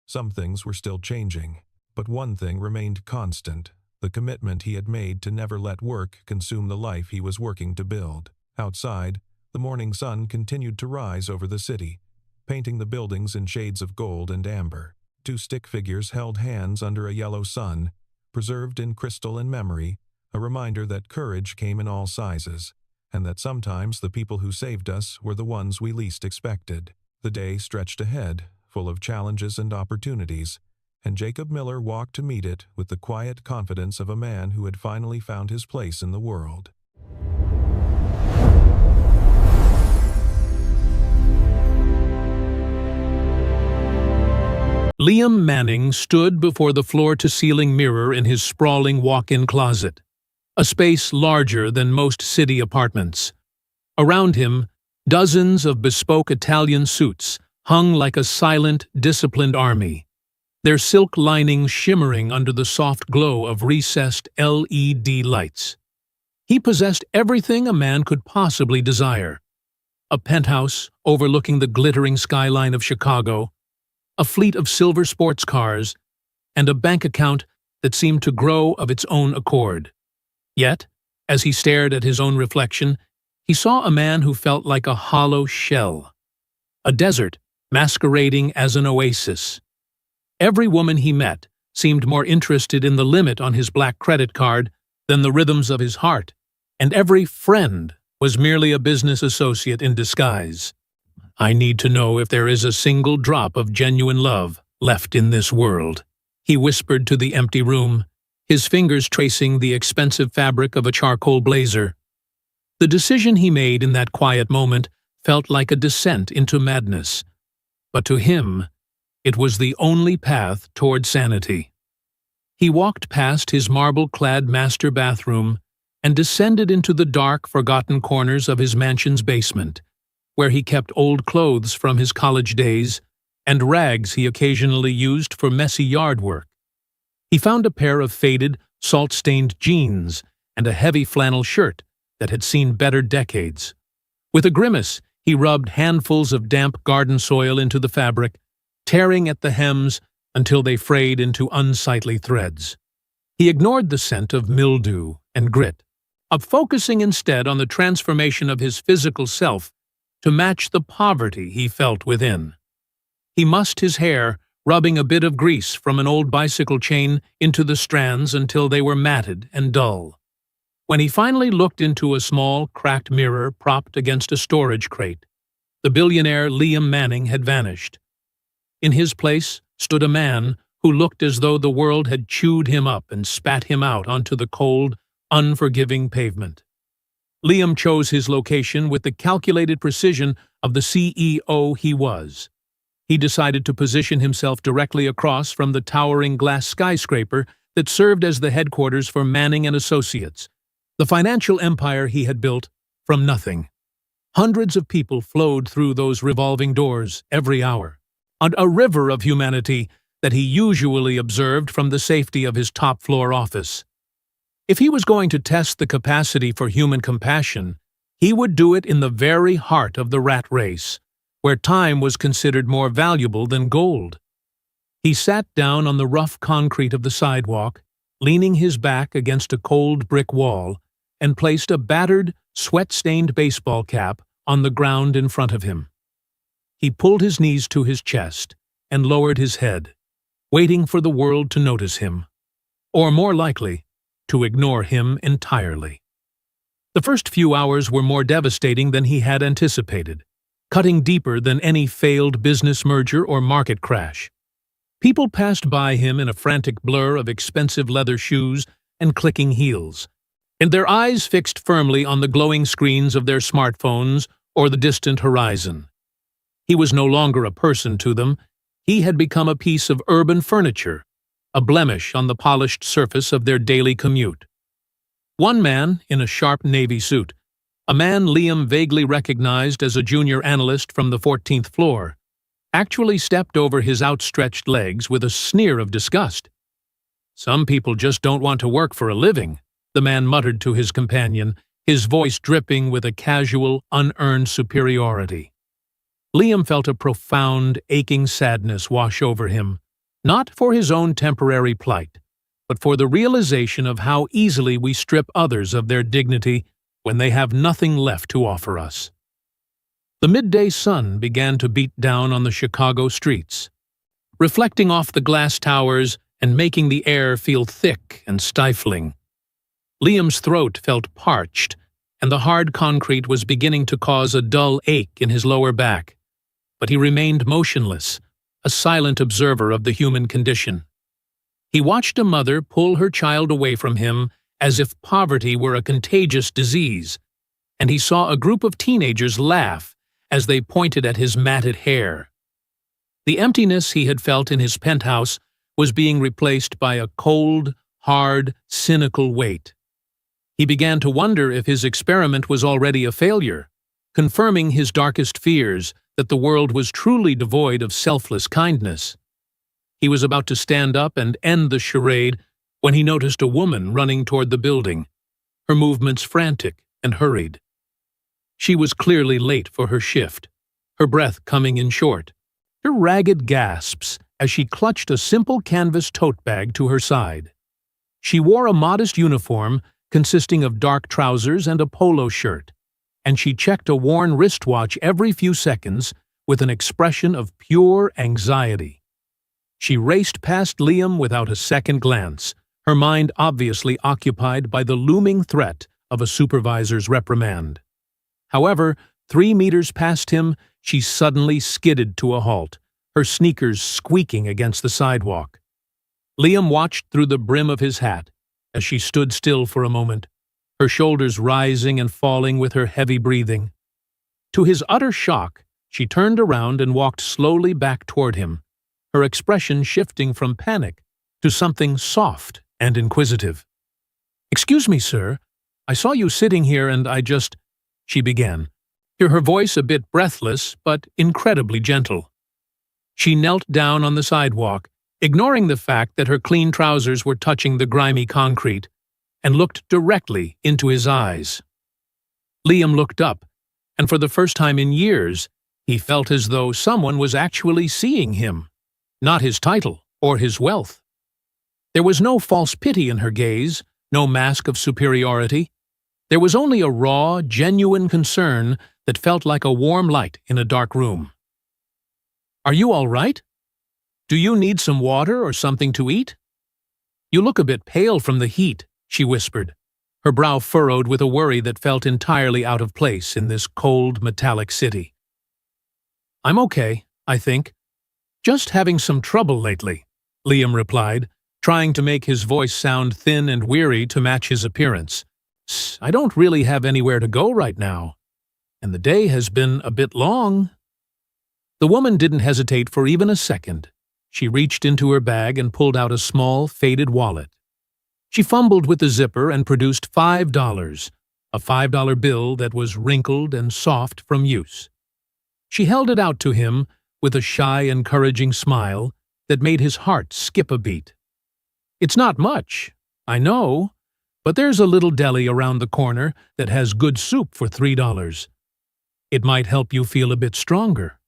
Some things were still changing, but one thing remained constant: the commitment he had made to never let work consume the life he was working to build. Outside, the morning sun continued to rise over the city, painting the buildings in shades of gold and amber. Two stick figures held hands under a yellow sun, preserved in crystal and memory, a reminder that courage came in all sizes, and that sometimes the people who saved us were the ones we least expected. The day stretched ahead, full of challenges and opportunities, and Jacob Miller walked to meet it with the quiet confidence of a man who had finally found his place in the world. Liam Manning stood before the floor-to-ceiling mirror in his sprawling walk-in closet, a space larger than most city apartments. Around him, dozens of bespoke Italian suits hung like a silent, disciplined army, their silk linings shimmering under the soft glow of recessed LED lights. He possessed everything a man could possibly desire: a penthouse overlooking the glittering skyline of Chicago, a fleet of silver sports cars, and a bank account that seemed to grow of its own accord. Yet, as he stared at his own reflection, he saw a man who felt like a hollow shell, a desert masquerading as an oasis. Every woman he met seemed more interested in the limit on his black credit card than the rhythms of his heart, and every friend was merely a business associate in disguise. "I need to know if there is a single drop of genuine love left in this world," he whispered to the empty room, his fingers tracing the expensive fabric of a charcoal blazer. The decision he made in that quiet moment felt like a descent into madness, but to him, it was the only path toward sanity. He walked past his marble-clad master bathroom and descended into the dark, forgotten corners of his mansion's basement, where he kept old clothes from his college days and rags he occasionally used for messy yard work. He found a pair of faded, salt-stained jeans and a heavy flannel shirt that had seen better decades. With a grimace, he rubbed handfuls of damp garden soil into the fabric, tearing at the hems until they frayed into unsightly threads. He ignored the scent of mildew and grit, focusing instead on the transformation of his physical self to match the poverty he felt within. He mussed his hair, rubbing a bit of grease from an old bicycle chain into the strands until they were matted and dull. When he finally looked into a small, cracked mirror propped against a storage crate, the billionaire Liam Manning had vanished. In his place stood a man who looked as though the world had chewed him up and spat him out onto the cold, unforgiving pavement. Liam chose his location with the calculated precision of the CEO he was. He decided to position himself directly across from the towering glass skyscraper that served as the headquarters for Manning and Associates, the financial empire he had built from nothing. Hundreds of people flowed through those revolving doors every hour, and a river of humanity that he usually observed from the safety of his top-floor office. If he was going to test the capacity for human compassion, he would do it in the very heart of the rat race, where time was considered more valuable than gold. He sat down on the rough concrete of the sidewalk, leaning his back against a cold brick wall, and placed a battered, sweat-stained baseball cap on the ground in front of him. He pulled his knees to his chest and lowered his head, waiting for the world to notice him, or more likely, to ignore him entirely. The first few hours were more devastating than he had anticipated, cutting deeper than any failed business merger or market crash. People passed by him in a frantic blur of expensive leather shoes and clicking heels, and their eyes fixed firmly on the glowing screens of their smartphones or the distant horizon. He was no longer a person to them. He had become a piece of urban furniture, a blemish on the polished surface of their daily commute. One man, in a sharp navy suit, a man Liam vaguely recognized as a junior analyst from the 14th floor, actually stepped over his outstretched legs with a sneer of disgust. "Some people just don't want to work for a living," the man muttered to his companion, his voice dripping with a casual, unearned superiority. Liam felt a profound, aching sadness wash over him, not for his own temporary plight, but for the realization of how easily we strip others of their dignity when they have nothing left to offer us. The midday sun began to beat down on the Chicago streets, reflecting off the glass towers and making the air feel thick and stifling. Liam's throat felt parched, and the hard concrete was beginning to cause a dull ache in his lower back, but he remained motionless, a silent observer of the human condition. He watched a mother pull her child away from him as if poverty were a contagious disease, and he saw a group of teenagers laugh as they pointed at his matted hair. The emptiness he had felt in his penthouse was being replaced by a cold, hard, cynical weight. He began to wonder if his experiment was already a failure, confirming his darkest fears that the world was truly devoid of selfless kindness. He was about to stand up and end the charade when he noticed a woman running toward the building, her movements frantic and hurried. She was clearly late for her shift, her breath coming in short, her ragged gasps as she clutched a simple canvas tote bag to her side. She wore a modest uniform consisting of dark trousers and a polo shirt, and she checked a worn wristwatch every few seconds with an expression of pure anxiety. She raced past Liam without a second glance, her mind obviously occupied by the looming threat of a supervisor's reprimand. However, 3 meters past him, she suddenly skidded to a halt, her sneakers squeaking against the sidewalk. Liam watched through the brim of his hat as she stood still for a moment, her shoulders rising and falling with her heavy breathing. To his utter shock, she turned around and walked slowly back toward him, her expression shifting from panic to something soft and inquisitive. "Excuse me, sir. I saw you sitting here and I just—" she began, her voice a bit breathless but incredibly gentle. She knelt down on the sidewalk, ignoring the fact that her clean trousers were touching the grimy concrete, and looked directly into his eyes. Liam looked up, and for the first time in years, he felt as though someone was actually seeing him, not his title or his wealth. There was no false pity in her gaze, no mask of superiority. There was only a raw, genuine concern that felt like a warm light in a dark room. "Are you all right? Do you need some water or something to eat? You look a bit pale from the heat," she whispered, her brow furrowed with a worry that felt entirely out of place in this cold, metallic city. "I'm okay, I think. Just having some trouble lately," Liam replied, trying to make his voice sound thin and weary to match his appearance. "I don't really have anywhere to go right now, and the day has been a bit long." The woman didn't hesitate for even a second. She reached into her bag and pulled out a small, faded wallet. She fumbled with the zipper and produced $5, a $5 bill that was wrinkled and soft from use. She held it out to him with a shy, encouraging smile that made his heart skip a beat. "It's not much, I know, but there's a little deli around the corner that has good soup for $3. It might help you feel a bit stronger."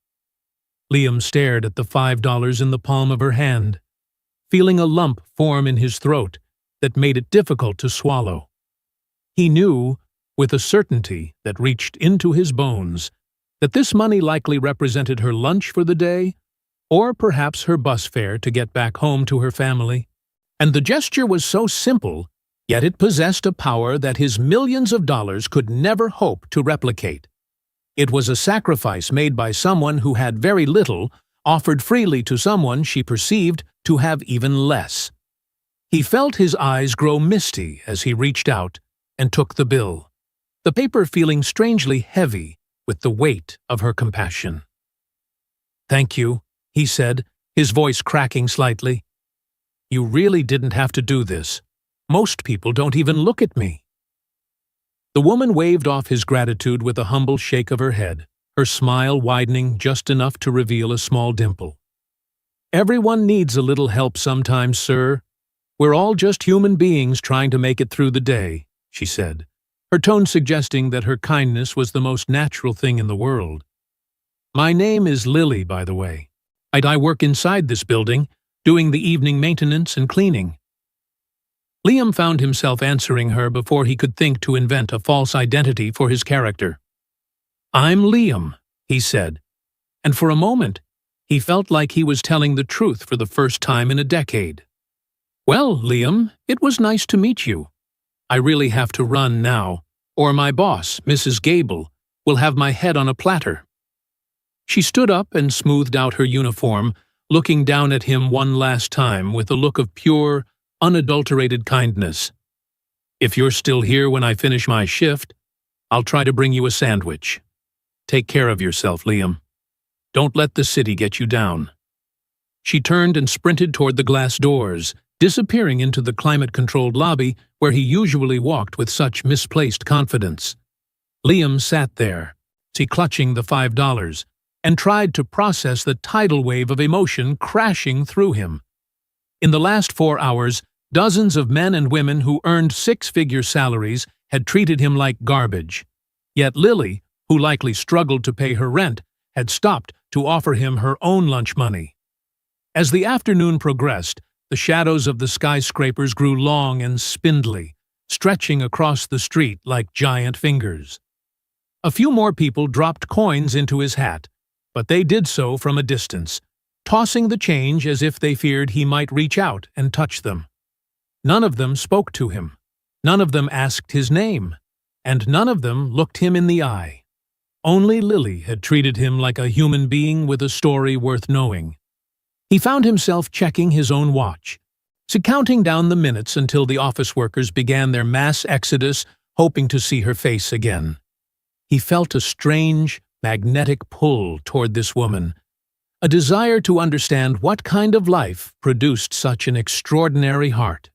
Liam stared at the $5 in the palm of her hand, feeling a lump form in his throat that made it difficult to swallow. He knew, with a certainty that reached into his bones, that this money likely represented her lunch for the day, or perhaps her bus fare to get back home to her family. And the gesture was so simple, yet it possessed a power that his millions of dollars could never hope to replicate. It was a sacrifice made by someone who had very little, offered freely to someone she perceived to have even less. He felt his eyes grow misty as he reached out and took the bill, the paper feeling strangely heavy with the weight of her compassion. "Thank you," he said, his voice cracking slightly. "You really didn't have to do this. Most people don't even look at me." The woman waved off his gratitude with a humble shake of her head, her smile widening just enough to reveal a small dimple. "Everyone needs a little help sometimes, sir. We're all just human beings trying to make it through the day," she said, her tone suggesting that her kindness was the most natural thing in the world. "My name is Lily, by the way. I work inside this building, doing the evening maintenance and cleaning." Liam found himself answering her before he could think to invent a false identity for his character. "I'm Liam," he said, and for a moment he felt like he was telling the truth for the first time in a decade. "Well, Liam, it was nice to meet you. I really have to run now, or my boss, Mrs. Gable, will have my head on a platter." She stood up and smoothed out her uniform, looking down at him one last time with a look of pure, unadulterated kindness. "If you're still here when I finish my shift, I'll try to bring you a sandwich. Take care of yourself, Liam. Don't let the city get you down." She turned and sprinted toward the glass doors, disappearing into the climate-controlled lobby where he usually walked with such misplaced confidence. Liam sat there, clutching the $5, and tried to process the tidal wave of emotion crashing through him. In the last 4 hours, dozens of men and women who earned six-figure salaries had treated him like garbage. Yet Lily, who likely struggled to pay her rent, had stopped to offer him her own lunch money. As the afternoon progressed, the shadows of the skyscrapers grew long and spindly, stretching across the street like giant fingers. A few more people dropped coins into his hat, but they did so from a distance, tossing the change as if they feared he might reach out and touch them. None of them spoke to him. None of them asked his name, and none of them looked him in the eye. Only Lily had treated him like a human being with a story worth knowing. He found himself checking his own watch, counting down the minutes until the office workers began their mass exodus, hoping to see her face again. He felt a strange, magnetic pull toward this woman, a desire to understand what kind of life produced such an extraordinary heart.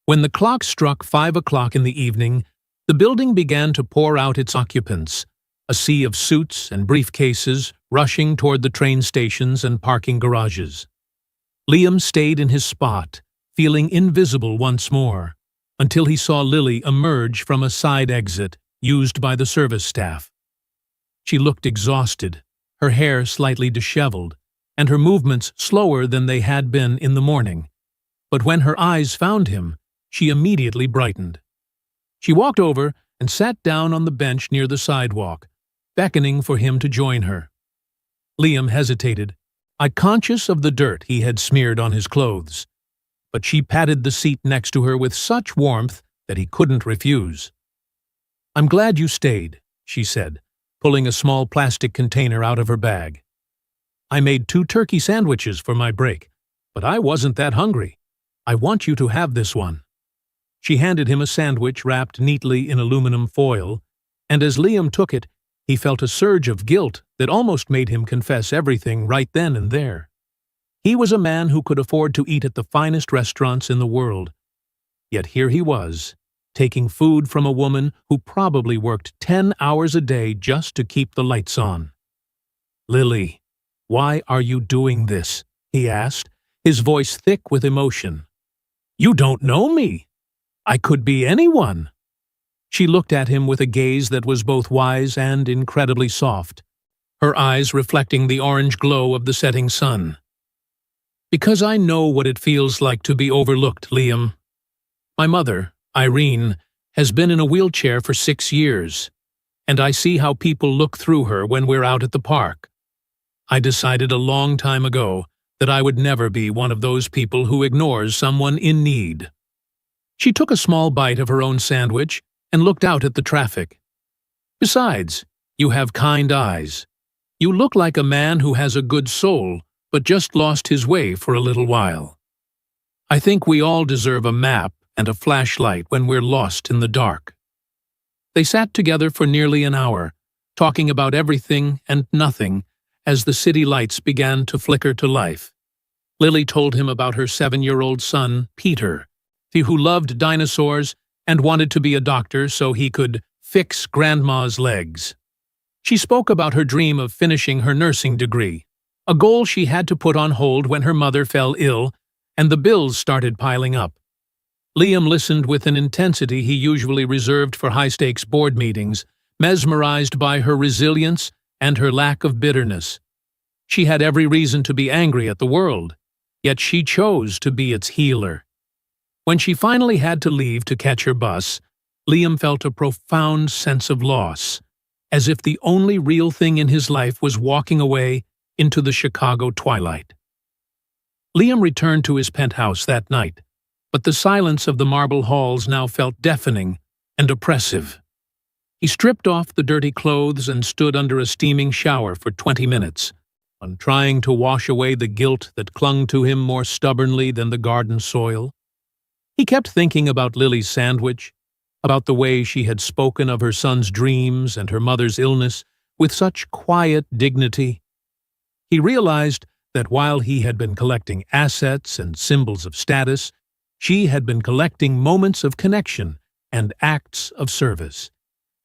When the clock struck 5 o'clock in the evening, the building began to pour out its occupants, a sea of suits and briefcases rushing toward the train stations and parking garages. Liam stayed in his spot, feeling invisible once more, until he saw Lily emerge from a side exit used by the service staff. She looked exhausted, her hair slightly disheveled, and her movements slower than they had been in the morning. But when her eyes found him, she immediately brightened. She walked over and sat down on the bench near the sidewalk, beckoning for him to join her. Liam hesitated, conscious of the dirt he had smeared on his clothes, but she patted the seat next to her with such warmth that he couldn't refuse. "I'm glad you stayed," she said, pulling a small plastic container out of her bag. "I made 2 turkey sandwiches for my break, but I wasn't that hungry. I want you to have this one." She handed him a sandwich wrapped neatly in aluminum foil, and as Liam took it, he felt a surge of guilt that almost made him confess everything right then and there. He was a man who could afford to eat at the finest restaurants in the world. Yet here he was, taking food from a woman who probably worked 10 hours a day just to keep the lights on. "Lily, why are you doing this?" he asked, his voice thick with emotion. "You don't know me." I could be anyone." She looked at him with a gaze that was both wise and incredibly soft, her eyes reflecting the orange glow of the setting sun. "Because I know what it feels like to be overlooked, Liam. My mother, Irene, has been in a wheelchair for 6 years, and I see how people look through her when we're out at the park. I decided a long time ago that I would never be one of those people who ignores someone in need." She took a small bite of her own sandwich and looked out at the traffic. "Besides, you have kind eyes. You look like a man who has a good soul, but just lost his way for a little while. I think we all deserve a map and a flashlight when we're lost in the dark." They sat together for nearly an hour, talking about everything and nothing as the city lights began to flicker to life. Lily told him about her 7-year-old son, Peter, who loved dinosaurs and wanted to be a doctor so he could fix Grandma's legs. She spoke about her dream of finishing her nursing degree, a goal she had to put on hold when her mother fell ill and the bills started piling up. Liam listened with an intensity he usually reserved for high-stakes board meetings, mesmerized by her resilience and her lack of bitterness. She had every reason to be angry at the world, yet she chose to be its healer. When she finally had to leave to catch her bus, Liam felt a profound sense of loss, as if the only real thing in his life was walking away into the Chicago twilight. Liam returned to his penthouse that night, but the silence of the marble halls now felt deafening and oppressive. He stripped off the dirty clothes and stood under a steaming shower for 20 minutes, trying to wash away the guilt that clung to him more stubbornly than the garden soil. He kept thinking about Lily's sandwich, about the way she had spoken of her son's dreams and her mother's illness with such quiet dignity. He realized that while he had been collecting assets and symbols of status, she had been collecting moments of connection and acts of service.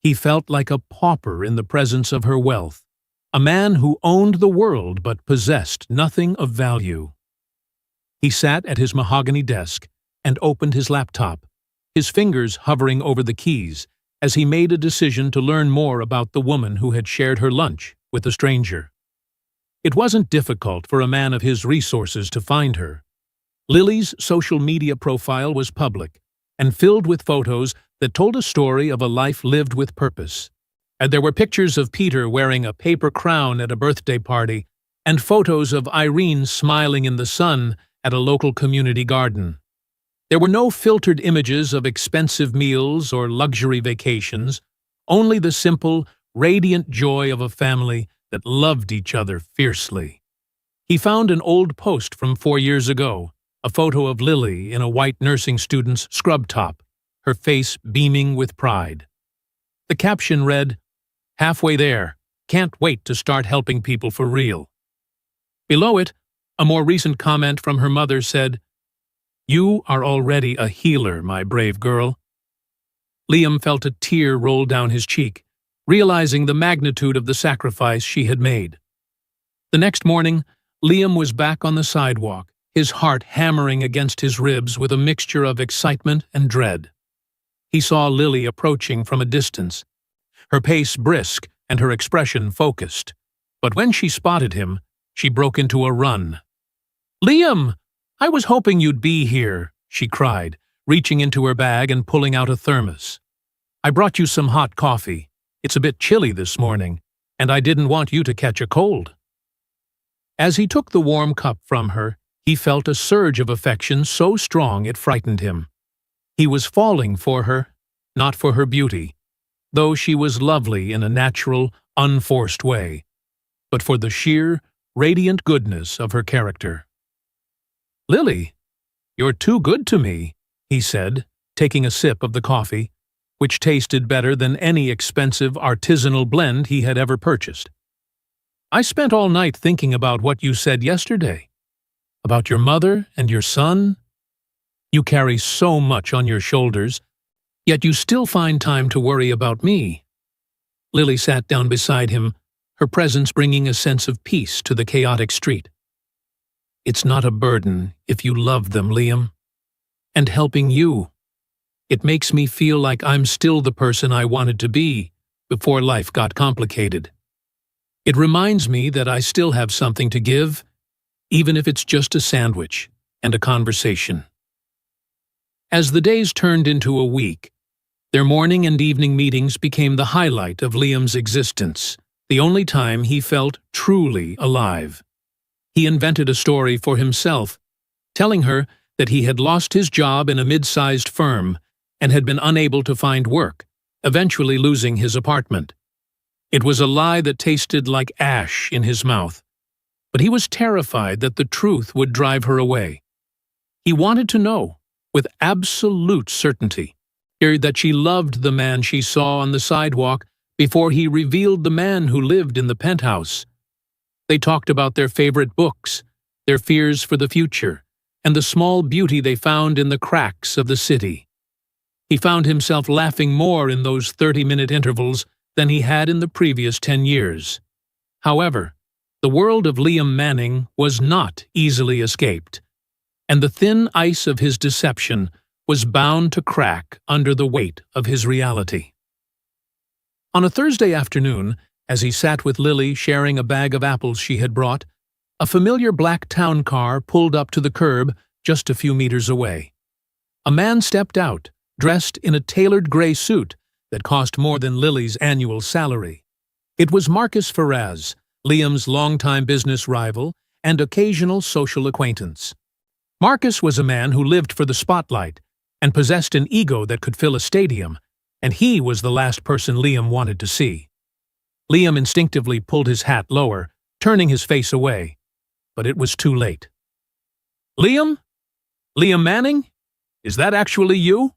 He felt like a pauper in the presence of her wealth, a man who owned the world but possessed nothing of value. He sat at his mahogany desk and opened his laptop, his fingers hovering over the keys as he made a decision to learn more about the woman who had shared her lunch with a stranger. It wasn't difficult for a man of his resources to find her. Lily's social media profile was public and filled with photos that told a story of a life lived with purpose. And there were pictures of Peter wearing a paper crown at a birthday party and photos of Irene smiling in the sun at a local community garden. There were no filtered images of expensive meals or luxury vacations, only the simple, radiant joy of a family that loved each other fiercely. He found an old post from 4 years ago, a photo of Lily in a white nursing student's scrub top, her face beaming with pride. The caption read, "Halfway there, can't wait to start helping people for real." Below it, a more recent comment from her mother said, "You are already a healer, my brave girl." Liam felt a tear roll down his cheek, realizing the magnitude of the sacrifice she had made. The next morning, Liam was back on the sidewalk, his heart hammering against his ribs with a mixture of excitement and dread. He saw Lily approaching from a distance, her pace brisk and her expression focused. But when she spotted him, she broke into a run. "Liam! I was hoping you'd be here," she cried, reaching into her bag and pulling out a thermos. "I brought you some hot coffee. It's a bit chilly this morning, and I didn't want you to catch a cold." As he took the warm cup from her, he felt a surge of affection so strong it frightened him. He was falling for her, not for her beauty, though she was lovely in a natural, unforced way, but for the sheer, radiant goodness of her character. "Lily, you're too good to me," he said, taking a sip of the coffee, which tasted better than any expensive artisanal blend he had ever purchased. "I spent all night thinking about what you said yesterday, about your mother and your son. You carry so much on your shoulders, yet you still find time to worry about me." Lily sat down beside him, her presence bringing a sense of peace to the chaotic street. "It's not a burden if you love them, Liam. And helping you. It makes me feel like I'm still the person I wanted to be before life got complicated. It reminds me that I still have something to give, even if it's just a sandwich and a conversation. As the days turned into a week, their morning and evening meetings became the highlight of Liam's existence, the only time he felt truly alive. He invented a story for himself, telling her that he had lost his job in a mid-sized firm and had been unable to find work, eventually losing his apartment. It was a lie that tasted like ash in his mouth, but he was terrified that the truth would drive her away. He wanted to know, with absolute certainty, that she loved the man she saw on the sidewalk before he revealed the man who lived in the penthouse. They talked about their favorite books, their fears for the future, and the small beauty they found in the cracks of the city. He found himself laughing more in those 30-minute intervals than he had in the previous 10 years. However, the world of Liam Manning was not easily escaped, and the thin ice of his deception was bound to crack under the weight of his reality. On a Thursday afternoon, as he sat with Lily sharing a bag of apples she had brought, a familiar black town car pulled up to the curb just a few meters away. A man stepped out, dressed in a tailored gray suit that cost more than Lily's annual salary. It was Marcus Ferraz, Liam's longtime business rival and occasional social acquaintance. Marcus was a man who lived for the spotlight and possessed an ego that could fill a stadium, and he was the last person Liam wanted to see. Liam instinctively pulled his hat lower, turning his face away, but it was too late. "Liam? Liam Manning? Is that actually you?"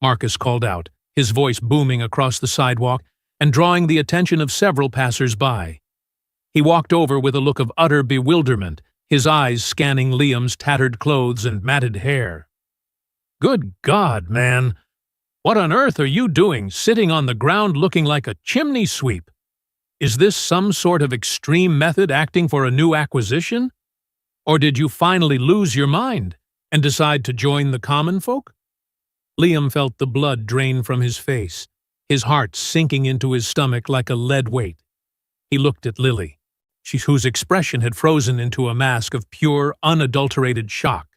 Marcus called out, his voice booming across the sidewalk and drawing the attention of several passers-by. He walked over with a look of utter bewilderment, his eyes scanning Liam's tattered clothes and matted hair. "Good God, man! What on earth are you doing, sitting on the ground looking like a chimney sweep? Is this some sort of extreme method acting for a new acquisition? Or did you finally lose your mind and decide to join the common folk?" Liam felt the blood drain from his face, his heart sinking into his stomach like a lead weight. He looked at Lily, whose expression had frozen into a mask of pure, unadulterated shock.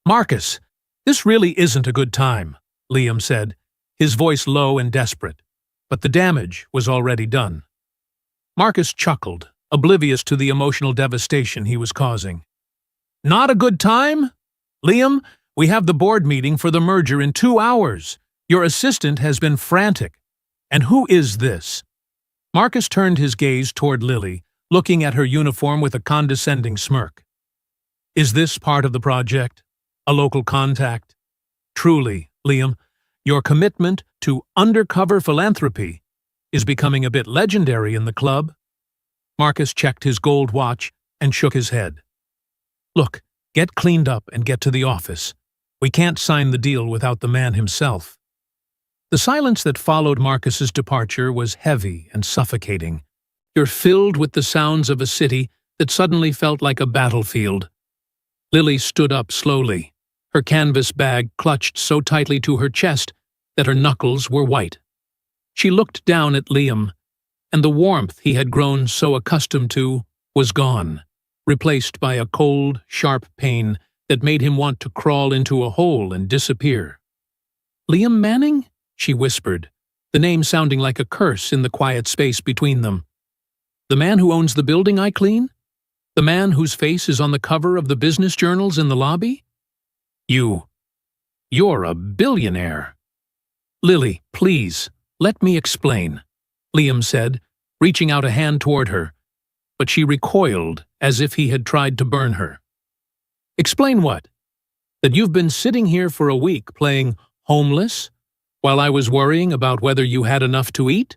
"Marcus, this really isn't a good time," Liam said, his voice low and desperate, but the damage was already done. Marcus chuckled, oblivious to the emotional devastation he was causing. "Not a good time? Liam, we have the board meeting for the merger in 2 hours. Your assistant has been frantic. And who is this?" Marcus turned his gaze toward Lily, looking at her uniform with a condescending smirk. "Is this part of the project? A local contact? Truly, Liam, your commitment to undercover philanthropy is becoming a bit legendary in the club." Marcus checked his gold watch and shook his head. "Look, get cleaned up and get to the office. We can't sign the deal without the man himself." The silence that followed Marcus's departure was heavy and suffocating. You're filled with the sounds of a city that suddenly felt like a battlefield. Lily stood up slowly, her canvas bag clutched so tightly to her chest that her knuckles were white. She looked down at Liam, and the warmth he had grown so accustomed to was gone, replaced by a cold, sharp pain that made him want to crawl into a hole and disappear. "Liam Manning?" she whispered, the name sounding like a curse in the quiet space between them. "The man who owns the building I clean? The man whose face is on the cover of the business journals in the lobby? You're a billionaire." "Lily, please, let me explain," Liam said, reaching out a hand toward her, but she recoiled as if he had tried to burn her. "Explain what? That you've been sitting here for a week playing homeless while I was worrying about whether you had enough to eat?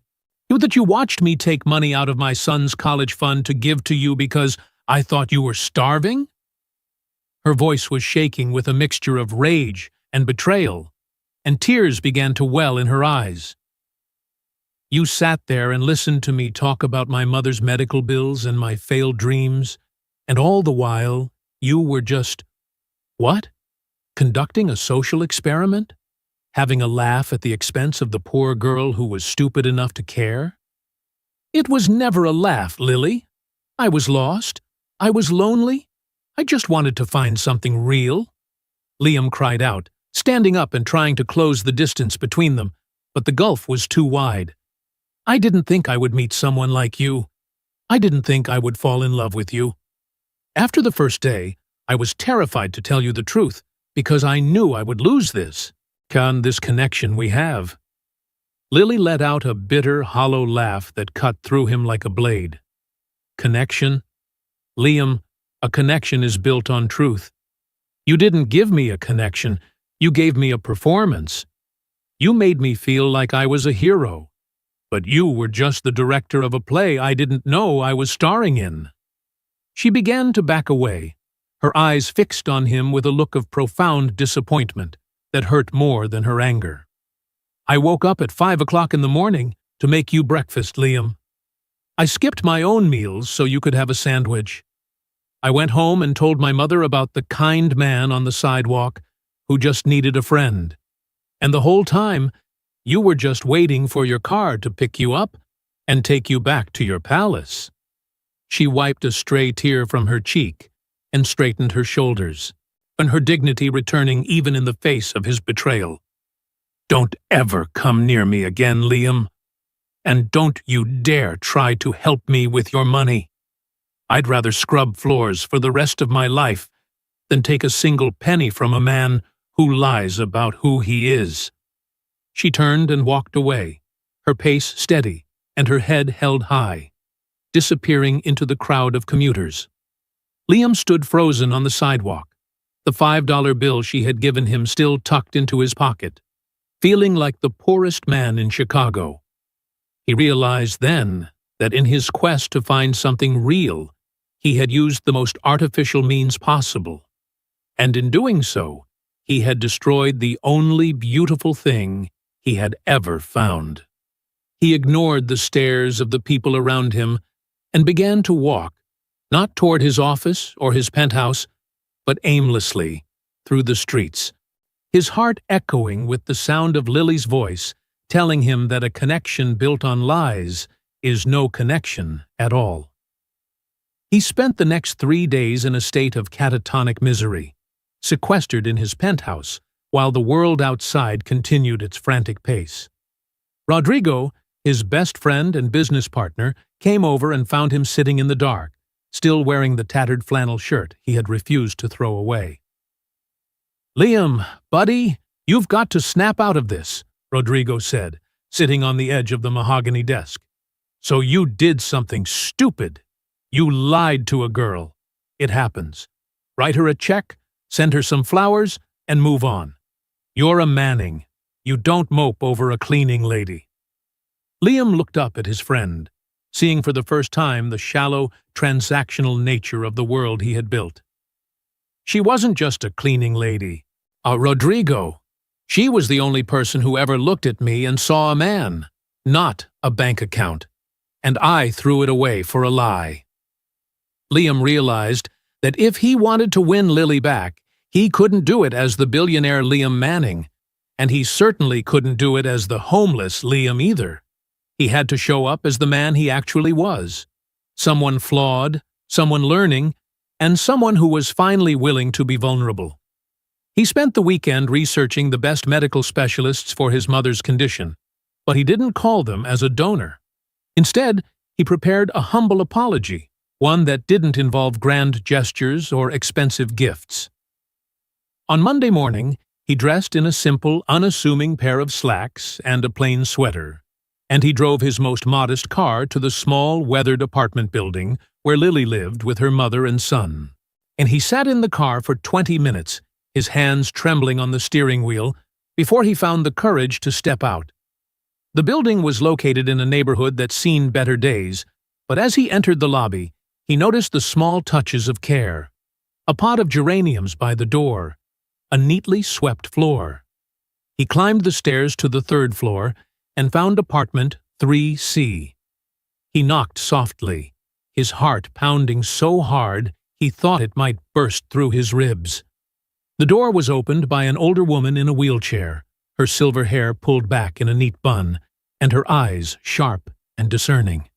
That you watched me take money out of my son's college fund to give to you because I thought you were starving?" Her voice was shaking with a mixture of rage and betrayal, and tears began to well in her eyes. "You sat there and listened to me talk about my mother's medical bills and my failed dreams, and all the while you were just, what? Conducting a social experiment? having a laugh at the expense of the poor girl who was stupid enough to care. It was never a laugh, Lily. I was lost. I was lonely. I just wanted to find something real. Liam cried out, standing up and trying to close the distance between them, but the gulf was too wide. I didn't think I would meet someone like you. I didn't think I would fall in love with you. After the first day, I was terrified to tell you the truth, because I knew I would lose this connection we have. Lily let out a bitter, hollow laugh that cut through him like a blade. Connection? Liam, a connection is built on truth. You didn't give me a connection, you gave me a performance. You made me feel like I was a hero, but you were just the director of a play I didn't know I was starring in. She began to back away, her eyes fixed on him with a look of profound disappointment that hurt more than her anger. I woke up at 5 o'clock in the morning to make you breakfast, Liam. I skipped my own meals so you could have a sandwich. I went home and told my mother about the kind man on the sidewalk who just needed a friend. And the whole time, you were just waiting for your car to pick you up and take you back to your palace. She wiped a stray tear from her cheek and straightened her shoulders, and her dignity returning even in the face of his betrayal. Don't ever come near me again, Liam. And don't you dare try to help me with your money. I'd rather scrub floors for the rest of my life than take a single penny from a man who lies about who he is. She turned and walked away, her pace steady and her head held high, disappearing into the crowd of commuters. Liam stood frozen on the sidewalk, the $5 bill she had given him still tucked into his pocket, feeling like the poorest man in Chicago. He realized then that in his quest to find something real, he had used the most artificial means possible, and in doing so, he had destroyed the only beautiful thing he had ever found. He ignored the stares of the people around him and began to walk, not toward his office or his penthouse, but aimlessly through the streets, his heart echoing with the sound of Lily's voice, telling him that a connection built on lies is no connection at all. He spent the next 3 days in a state of catatonic misery, sequestered in his penthouse, while the world outside continued its frantic pace. Rodrigo, his best friend and business partner, came over and found him sitting in the dark, still wearing the tattered flannel shirt he had refused to throw away. "Liam, buddy, you've got to snap out of this," Rodrigo said, sitting on the edge of the mahogany desk. "So you did something stupid. You lied to a girl. It happens. Write her a check, send her some flowers, and move on. You're a Manning. You don't mope over a cleaning lady." Liam looked up at his friend, seeing for the first time the shallow, transactional nature of the world he had built. "She wasn't just a cleaning lady. Rodrigo. She was the only person who ever looked at me and saw a man, not a bank account. And I threw it away for a lie." Liam realized that if he wanted to win Lily back, he couldn't do it as the billionaire Liam Manning, and he certainly couldn't do it as the homeless Liam either. He had to show up as the man he actually was, someone flawed, someone learning, and someone who was finally willing to be vulnerable. He spent the weekend researching the best medical specialists for his mother's condition, but he didn't call them as a donor. Instead, he prepared a humble apology, one that didn't involve grand gestures or expensive gifts. On Monday morning, he dressed in a simple, unassuming pair of slacks and a plain sweater, and he drove his most modest car to the small, weathered apartment building where Lily lived with her mother and son. And he sat in the car for 20 minutes, his hands trembling on the steering wheel, before he found the courage to step out. The building was located in a neighborhood that's seen better days, but as he entered the lobby, he noticed the small touches of care. A pot of geraniums by the door, a neatly swept floor. He climbed the stairs to the 3rd floor and found apartment 3C. He knocked softly, his heart pounding so hard he thought it might burst through his ribs. The door was opened by an older woman in a wheelchair, her silver hair pulled back in a neat bun, and her eyes sharp and discerning.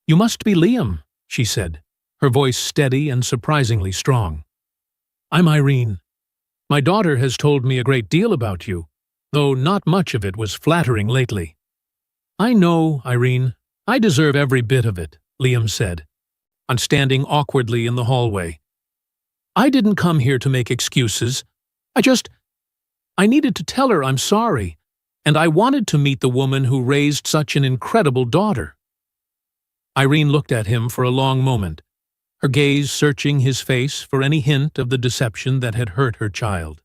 "You must be Liam," she said, her voice steady and surprisingly strong. "I'm Irene. My daughter has told me a great deal about you, though not much of it was flattering lately." "I know, Irene. I deserve every bit of it," Liam said, on standing awkwardly in the hallway. "I didn't come here to make excuses. I needed to tell her I'm sorry, and I wanted to meet the woman who raised such an incredible daughter." Irene looked at him for a long moment, her gaze searching his face for any hint of the deception that had hurt her child.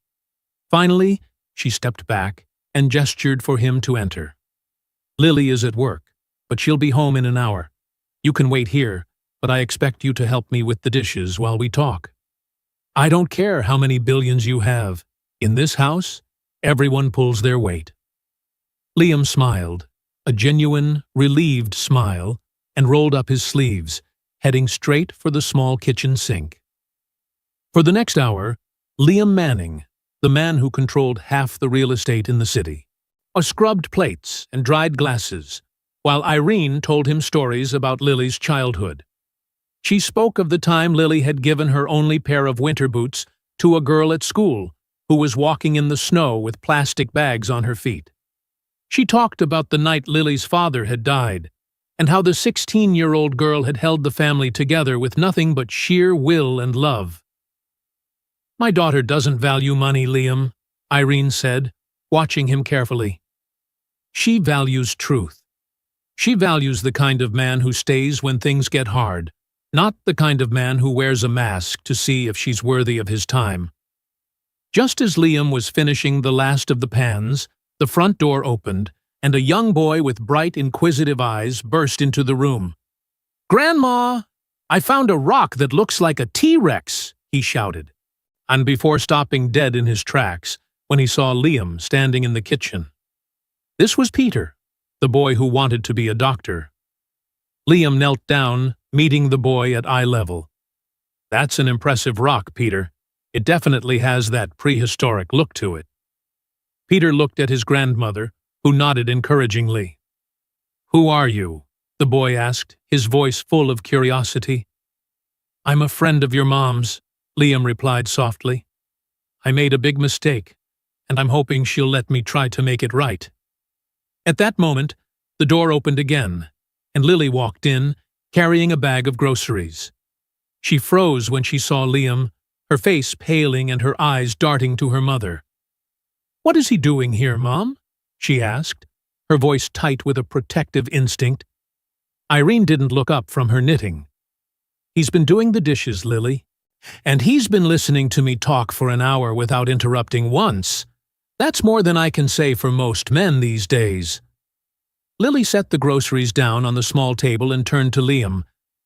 Finally, she stepped back and gestured for him to enter. "Lily is at work, but she'll be home in an hour. You can wait here, but I expect you to help me with the dishes while we talk. I don't care how many billions you have. In this house, everyone pulls their weight." Liam smiled, a genuine, relieved smile, and rolled up his sleeves, heading straight for the small kitchen sink. For the next hour, Liam Manning, the man who controlled half the real estate in the city, scrubbed plates and dried glasses, while Irene told him stories about Lily's childhood. She spoke of the time Lily had given her only pair of winter boots to a girl at school who was walking in the snow with plastic bags on her feet. She talked about the night Lily's father had died, and how the 16-year-old girl had held the family together with nothing but sheer will and love. "My daughter doesn't value money, Liam," Irene said, watching him carefully. "She values truth. She values the kind of man who stays when things get hard, not the kind of man who wears a mask to see if she's worthy of his time." Just as Liam was finishing the last of the pans, the front door opened, and a young boy with bright, inquisitive eyes burst into the room. "Grandma, I found a rock that looks like a T-Rex," he shouted, and before stopping dead in his tracks when he saw Liam standing in the kitchen. This was Peter, the boy who wanted to be a doctor. Liam knelt down, meeting the boy at eye level. "That's an impressive rock, Peter. It definitely has that prehistoric look to it." Peter looked at his grandmother, who nodded encouragingly. "Who are you?" the boy asked, his voice full of curiosity. "I'm a friend of your mom's," Liam replied softly. "I made a big mistake, and I'm hoping she'll let me try to make it right." At that moment, the door opened again, and Lily walked in, carrying a bag of groceries. She froze when she saw Liam, her face paling and her eyes darting to her mother. "What is he doing here, Mom?" she asked, her voice tight with a protective instinct. Irene didn't look up from her knitting. "He's been doing the dishes, Lily. And he's been listening to me talk for an hour without interrupting once. That's more than I can say for most men these days." Lily set the groceries down on the small table and turned to Liam,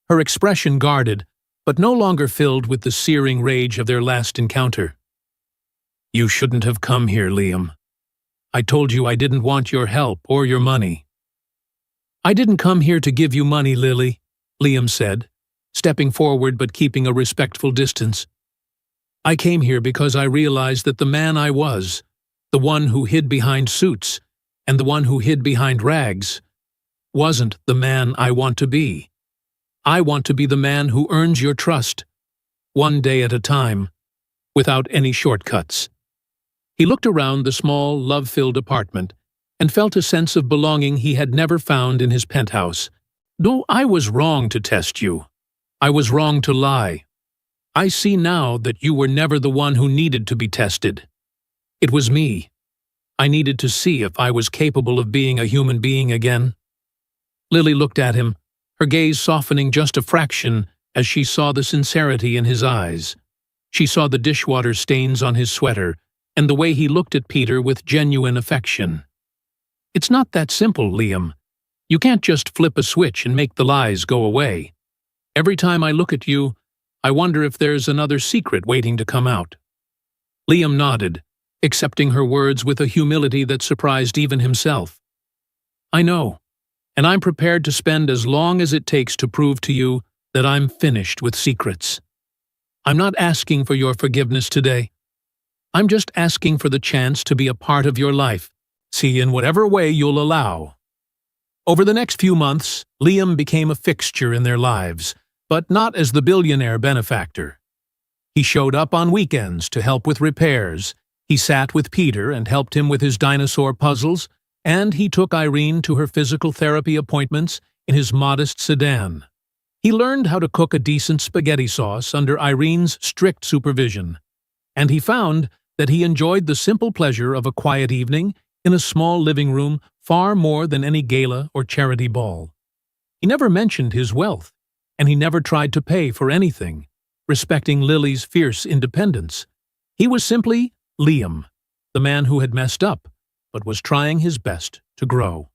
her expression guarded, but no longer filled with the searing rage of their last encounter. "You shouldn't have come here, Liam. I told you I didn't want your help or your money." "I didn't come here to give you money, Lily," Liam said, stepping forward but keeping a respectful distance. "I came here because I realized that the man I was, the one who hid behind suits, and the one who hid behind rags, wasn't the man I want to be. I want to be the man who earns your trust, one day at a time, without any shortcuts." He looked around the small, love-filled apartment and felt a sense of belonging he had never found in his penthouse. "Though I was wrong to test you. I was wrong to lie. I see now that you were never the one who needed to be tested. It was me. I needed to see if I was capable of being a human being again." Lily looked at him, her gaze softening just a fraction as she saw the sincerity in his eyes. She saw the dishwater stains on his sweater and the way he looked at Peter with genuine affection. "It's not that simple, Liam. You can't just flip a switch and make the lies go away. Every time I look at you, I wonder if there's another secret waiting to come out." Liam nodded, accepting her words with a humility that surprised even himself. "I know, and I'm prepared to spend as long as it takes to prove to you that I'm finished with secrets. I'm not asking for your forgiveness today. I'm just asking for the chance to be a part of your life. See, in whatever way you'll allow." Over the next few months, Liam became a fixture in their lives, but not as the billionaire benefactor. He showed up on weekends to help with repairs, he sat with Peter and helped him with his dinosaur puzzles, and he took Irene to her physical therapy appointments in his modest sedan. He learned how to cook a decent spaghetti sauce under Irene's strict supervision, and he found that he enjoyed the simple pleasure of a quiet evening in a small living room far more than any gala or charity ball. He never mentioned his wealth, and he never tried to pay for anything, respecting Lily's fierce independence. He was simply Liam, the man who had messed up, but was trying his best to grow.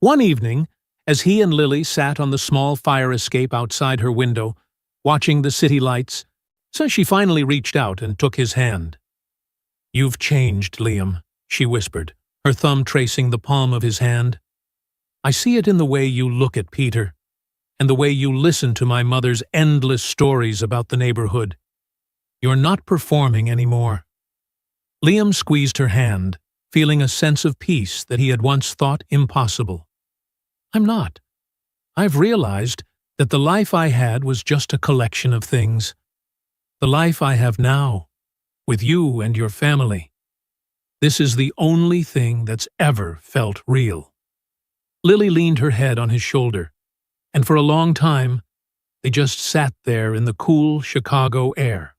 One evening, as he and Lily sat on the small fire escape outside her window, watching the city lights, so she finally reached out and took his hand. "You've changed, Liam," she whispered, her thumb tracing the palm of his hand. "I see it in the way you look at Peter, and the way you listen to my mother's endless stories about the neighborhood. You're not performing anymore." Liam squeezed her hand, feeling a sense of peace that he had once thought impossible. "I'm not. I've realized that the life I had was just a collection of things. The life I have now, with you and your family, this is the only thing that's ever felt real." Lily leaned her head on his shoulder, and for a long time, they just sat there in the cool Chicago air.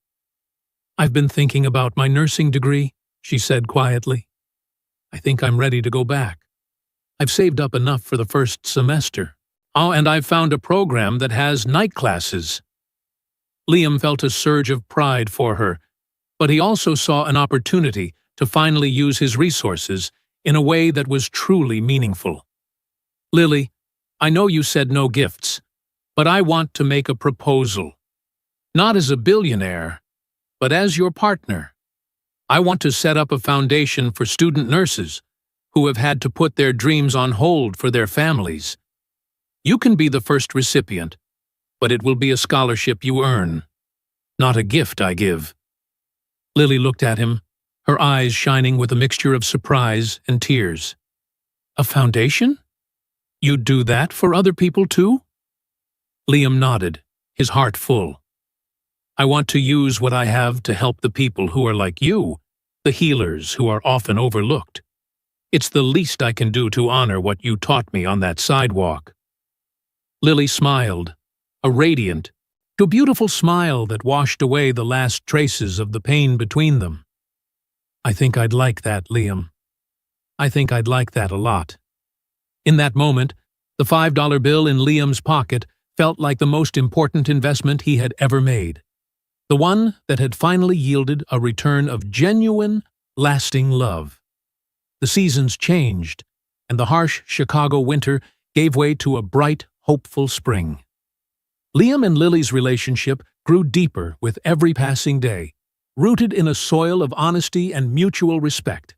"I've been thinking about my nursing degree," she said quietly. "I think I'm ready to go back. I've saved up enough for the first semester. Oh, and I've found a program that has night classes." Liam felt a surge of pride for her, but he also saw an opportunity to finally use his resources in a way that was truly meaningful. "Lily, I know you said no gifts, but I want to make a proposal. Not as a billionaire, but as your partner. I want to set up a foundation for student nurses who have had to put their dreams on hold for their families. You can be the first recipient, but it will be a scholarship you earn, not a gift I give." Lily looked at him, her eyes shining with a mixture of surprise and tears. "A foundation? You'd do that for other people too?" Liam nodded, his heart full. "I want to use what I have to help the people who are like you, the healers who are often overlooked. It's the least I can do to honor what you taught me on that sidewalk." Lily smiled, a radiant, a beautiful smile that washed away the last traces of the pain between them. "I think I'd like that, Liam. I think I'd like that a lot." In that moment, the $5 bill in Liam's pocket felt like the most important investment he had ever made. The one that had finally yielded a return of genuine, lasting love. The seasons changed, and the harsh Chicago winter gave way to a bright, hopeful spring. Liam and Lily's relationship grew deeper with every passing day, rooted in a soil of honesty and mutual respect.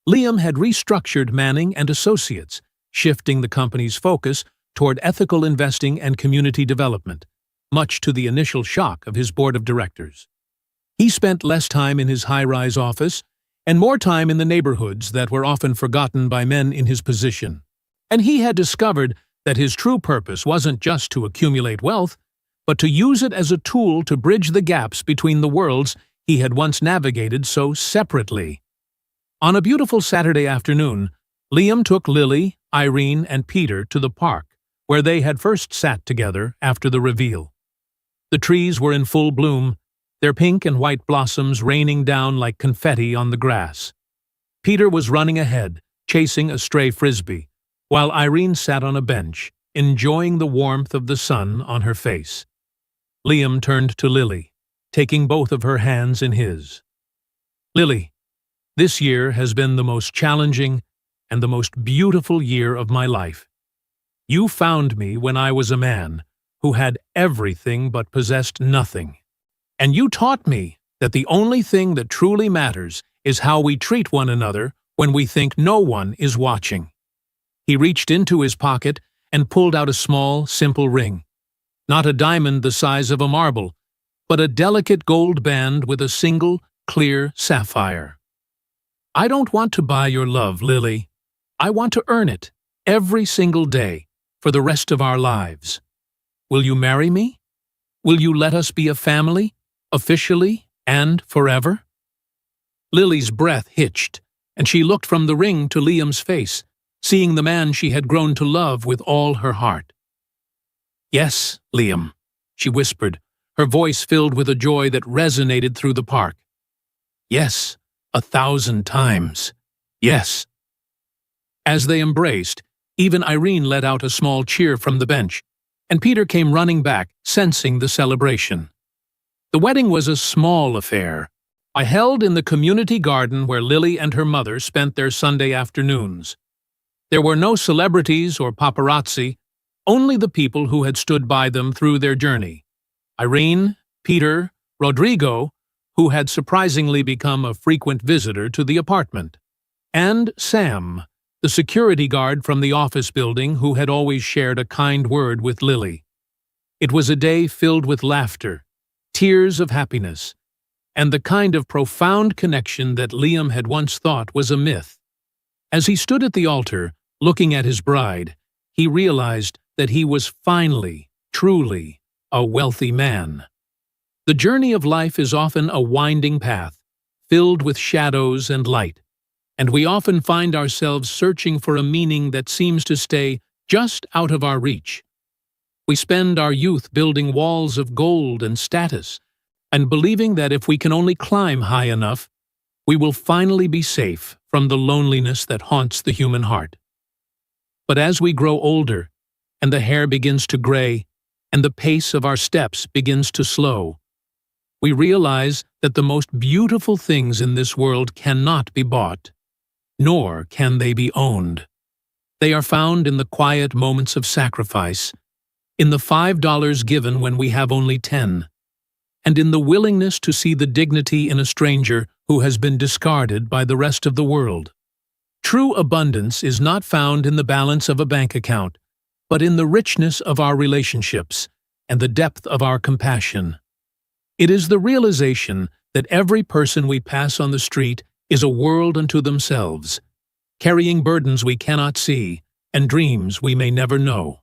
Liam had restructured Manning and Associates, shifting the company's focus toward ethical investing and community development, much to the initial shock of his board of directors. He spent less time in his high-rise office and more time in the neighborhoods that were often forgotten by men in his position. And he had discovered that his true purpose wasn't just to accumulate wealth, but to use it as a tool to bridge the gaps between the worlds he had once navigated so separately. On a beautiful Saturday afternoon, Liam took Lily, Irene, and Peter to the park, where they had first sat together after the reveal. The trees were in full bloom, their pink and white blossoms raining down like confetti on the grass. Peter was running ahead, chasing a stray frisbee, while Irene sat on a bench, enjoying the warmth of the sun on her face. Liam turned to Lily, taking both of her hands in his. "Lily, this year has been the most challenging and the most beautiful year of my life. You found me when I was a man who had everything but possessed nothing. And you taught me that the only thing that truly matters is how we treat one another when we think no one is watching." He reached into his pocket and pulled out a small, simple ring. Not a diamond the size of a marble, but a delicate gold band with a single, clear sapphire. I don't want to buy your love, Lily. I want to earn it every single day for the rest of our lives. Will you marry me? Will you let us be a family, officially and forever? Lily's breath hitched, and she looked from the ring to Liam's face, seeing the man she had grown to love with all her heart. Yes, Liam, she whispered, her voice filled with a joy that resonated through the park. Yes, 1,000 times. Yes. As they embraced, even Irene let out a small cheer from the bench, and Peter came running back, sensing the celebration. The wedding was a small affair, held in the community garden where Lily and her mother spent their Sunday afternoons. There were no celebrities or paparazzi, only the people who had stood by them through their journey. Irene, Peter, Rodrigo, who had surprisingly become a frequent visitor to the apartment, and Sam, the security guard from the office building who had always shared a kind word with Lily. It was a day filled with laughter, tears of happiness, and the kind of profound connection that Liam had once thought was a myth. As he stood at the altar, looking at his bride, he realized that he was finally, truly, a wealthy man. The journey of life is often a winding path, filled with shadows and light, and we often find ourselves searching for a meaning that seems to stay just out of our reach. We spend our youth building walls of gold and status, and believing that if we can only climb high enough, we will finally be safe from the loneliness that haunts the human heart. But as we grow older, and the hair begins to gray, and the pace of our steps begins to slow, we realize that the most beautiful things in this world cannot be bought, nor can they be owned. They are found in the quiet moments of sacrifice, in the $5 given when we have only 10, and in the willingness to see the dignity in a stranger who has been discarded by the rest of the world. True abundance is not found in the balance of a bank account, but in the richness of our relationships and the depth of our compassion. It is the realization that every person we pass on the street is a world unto themselves, carrying burdens we cannot see and dreams we may never know.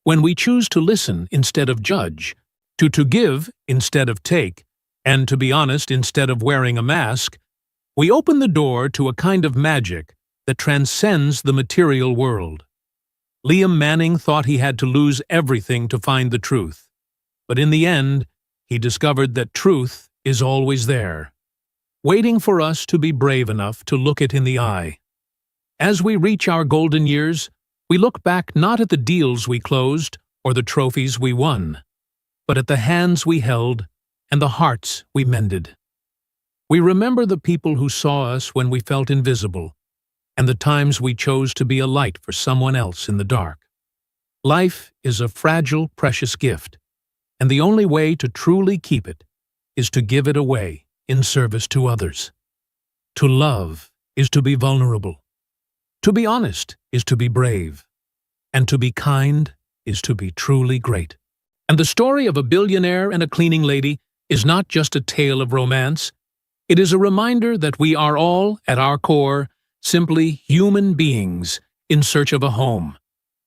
When we choose to listen instead of judge, to give instead of take, and to be honest instead of wearing a mask, we open the door to a kind of magic that transcends the material world. Liam Manning thought he had to lose everything to find the truth, but in the end, he discovered that truth is always there, waiting for us to be brave enough to look it in the eye. As we reach our golden years, we look back not at the deals we closed or the trophies we won, but at the hands we held and the hearts we mended. We remember the people who saw us when we felt invisible, and the times we chose to be a light for someone else in the dark. Life is a fragile, precious gift, and the only way to truly keep it is to give it away in service to others. To love is to be vulnerable. To be honest is to be brave. And to be kind is to be truly great. And the story of a billionaire and a cleaning lady is not just a tale of romance. It is a reminder that we are all, at our core, simply human beings in search of a home,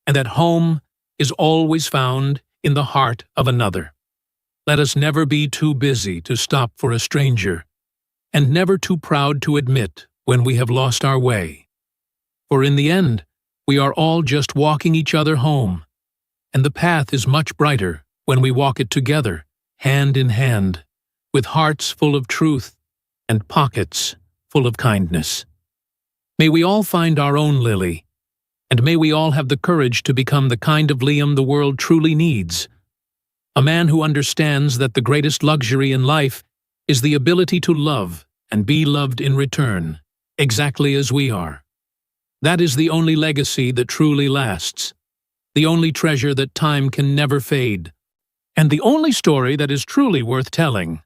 and that home is always found in the heart of another. Let us never be too busy to stop for a stranger, and never too proud to admit when we have lost our way. For in the end, we are all just walking each other home, and the path is much brighter when we walk it together, hand in hand, with hearts full of truth and pockets full of kindness. May we all find our own Lily, and may we all have the courage to become the kind of Liam the world truly needs, a man who understands that the greatest luxury in life is the ability to love and be loved in return, exactly as we are. That is the only legacy that truly lasts, the only treasure that time can never fade, and the only story that is truly worth telling.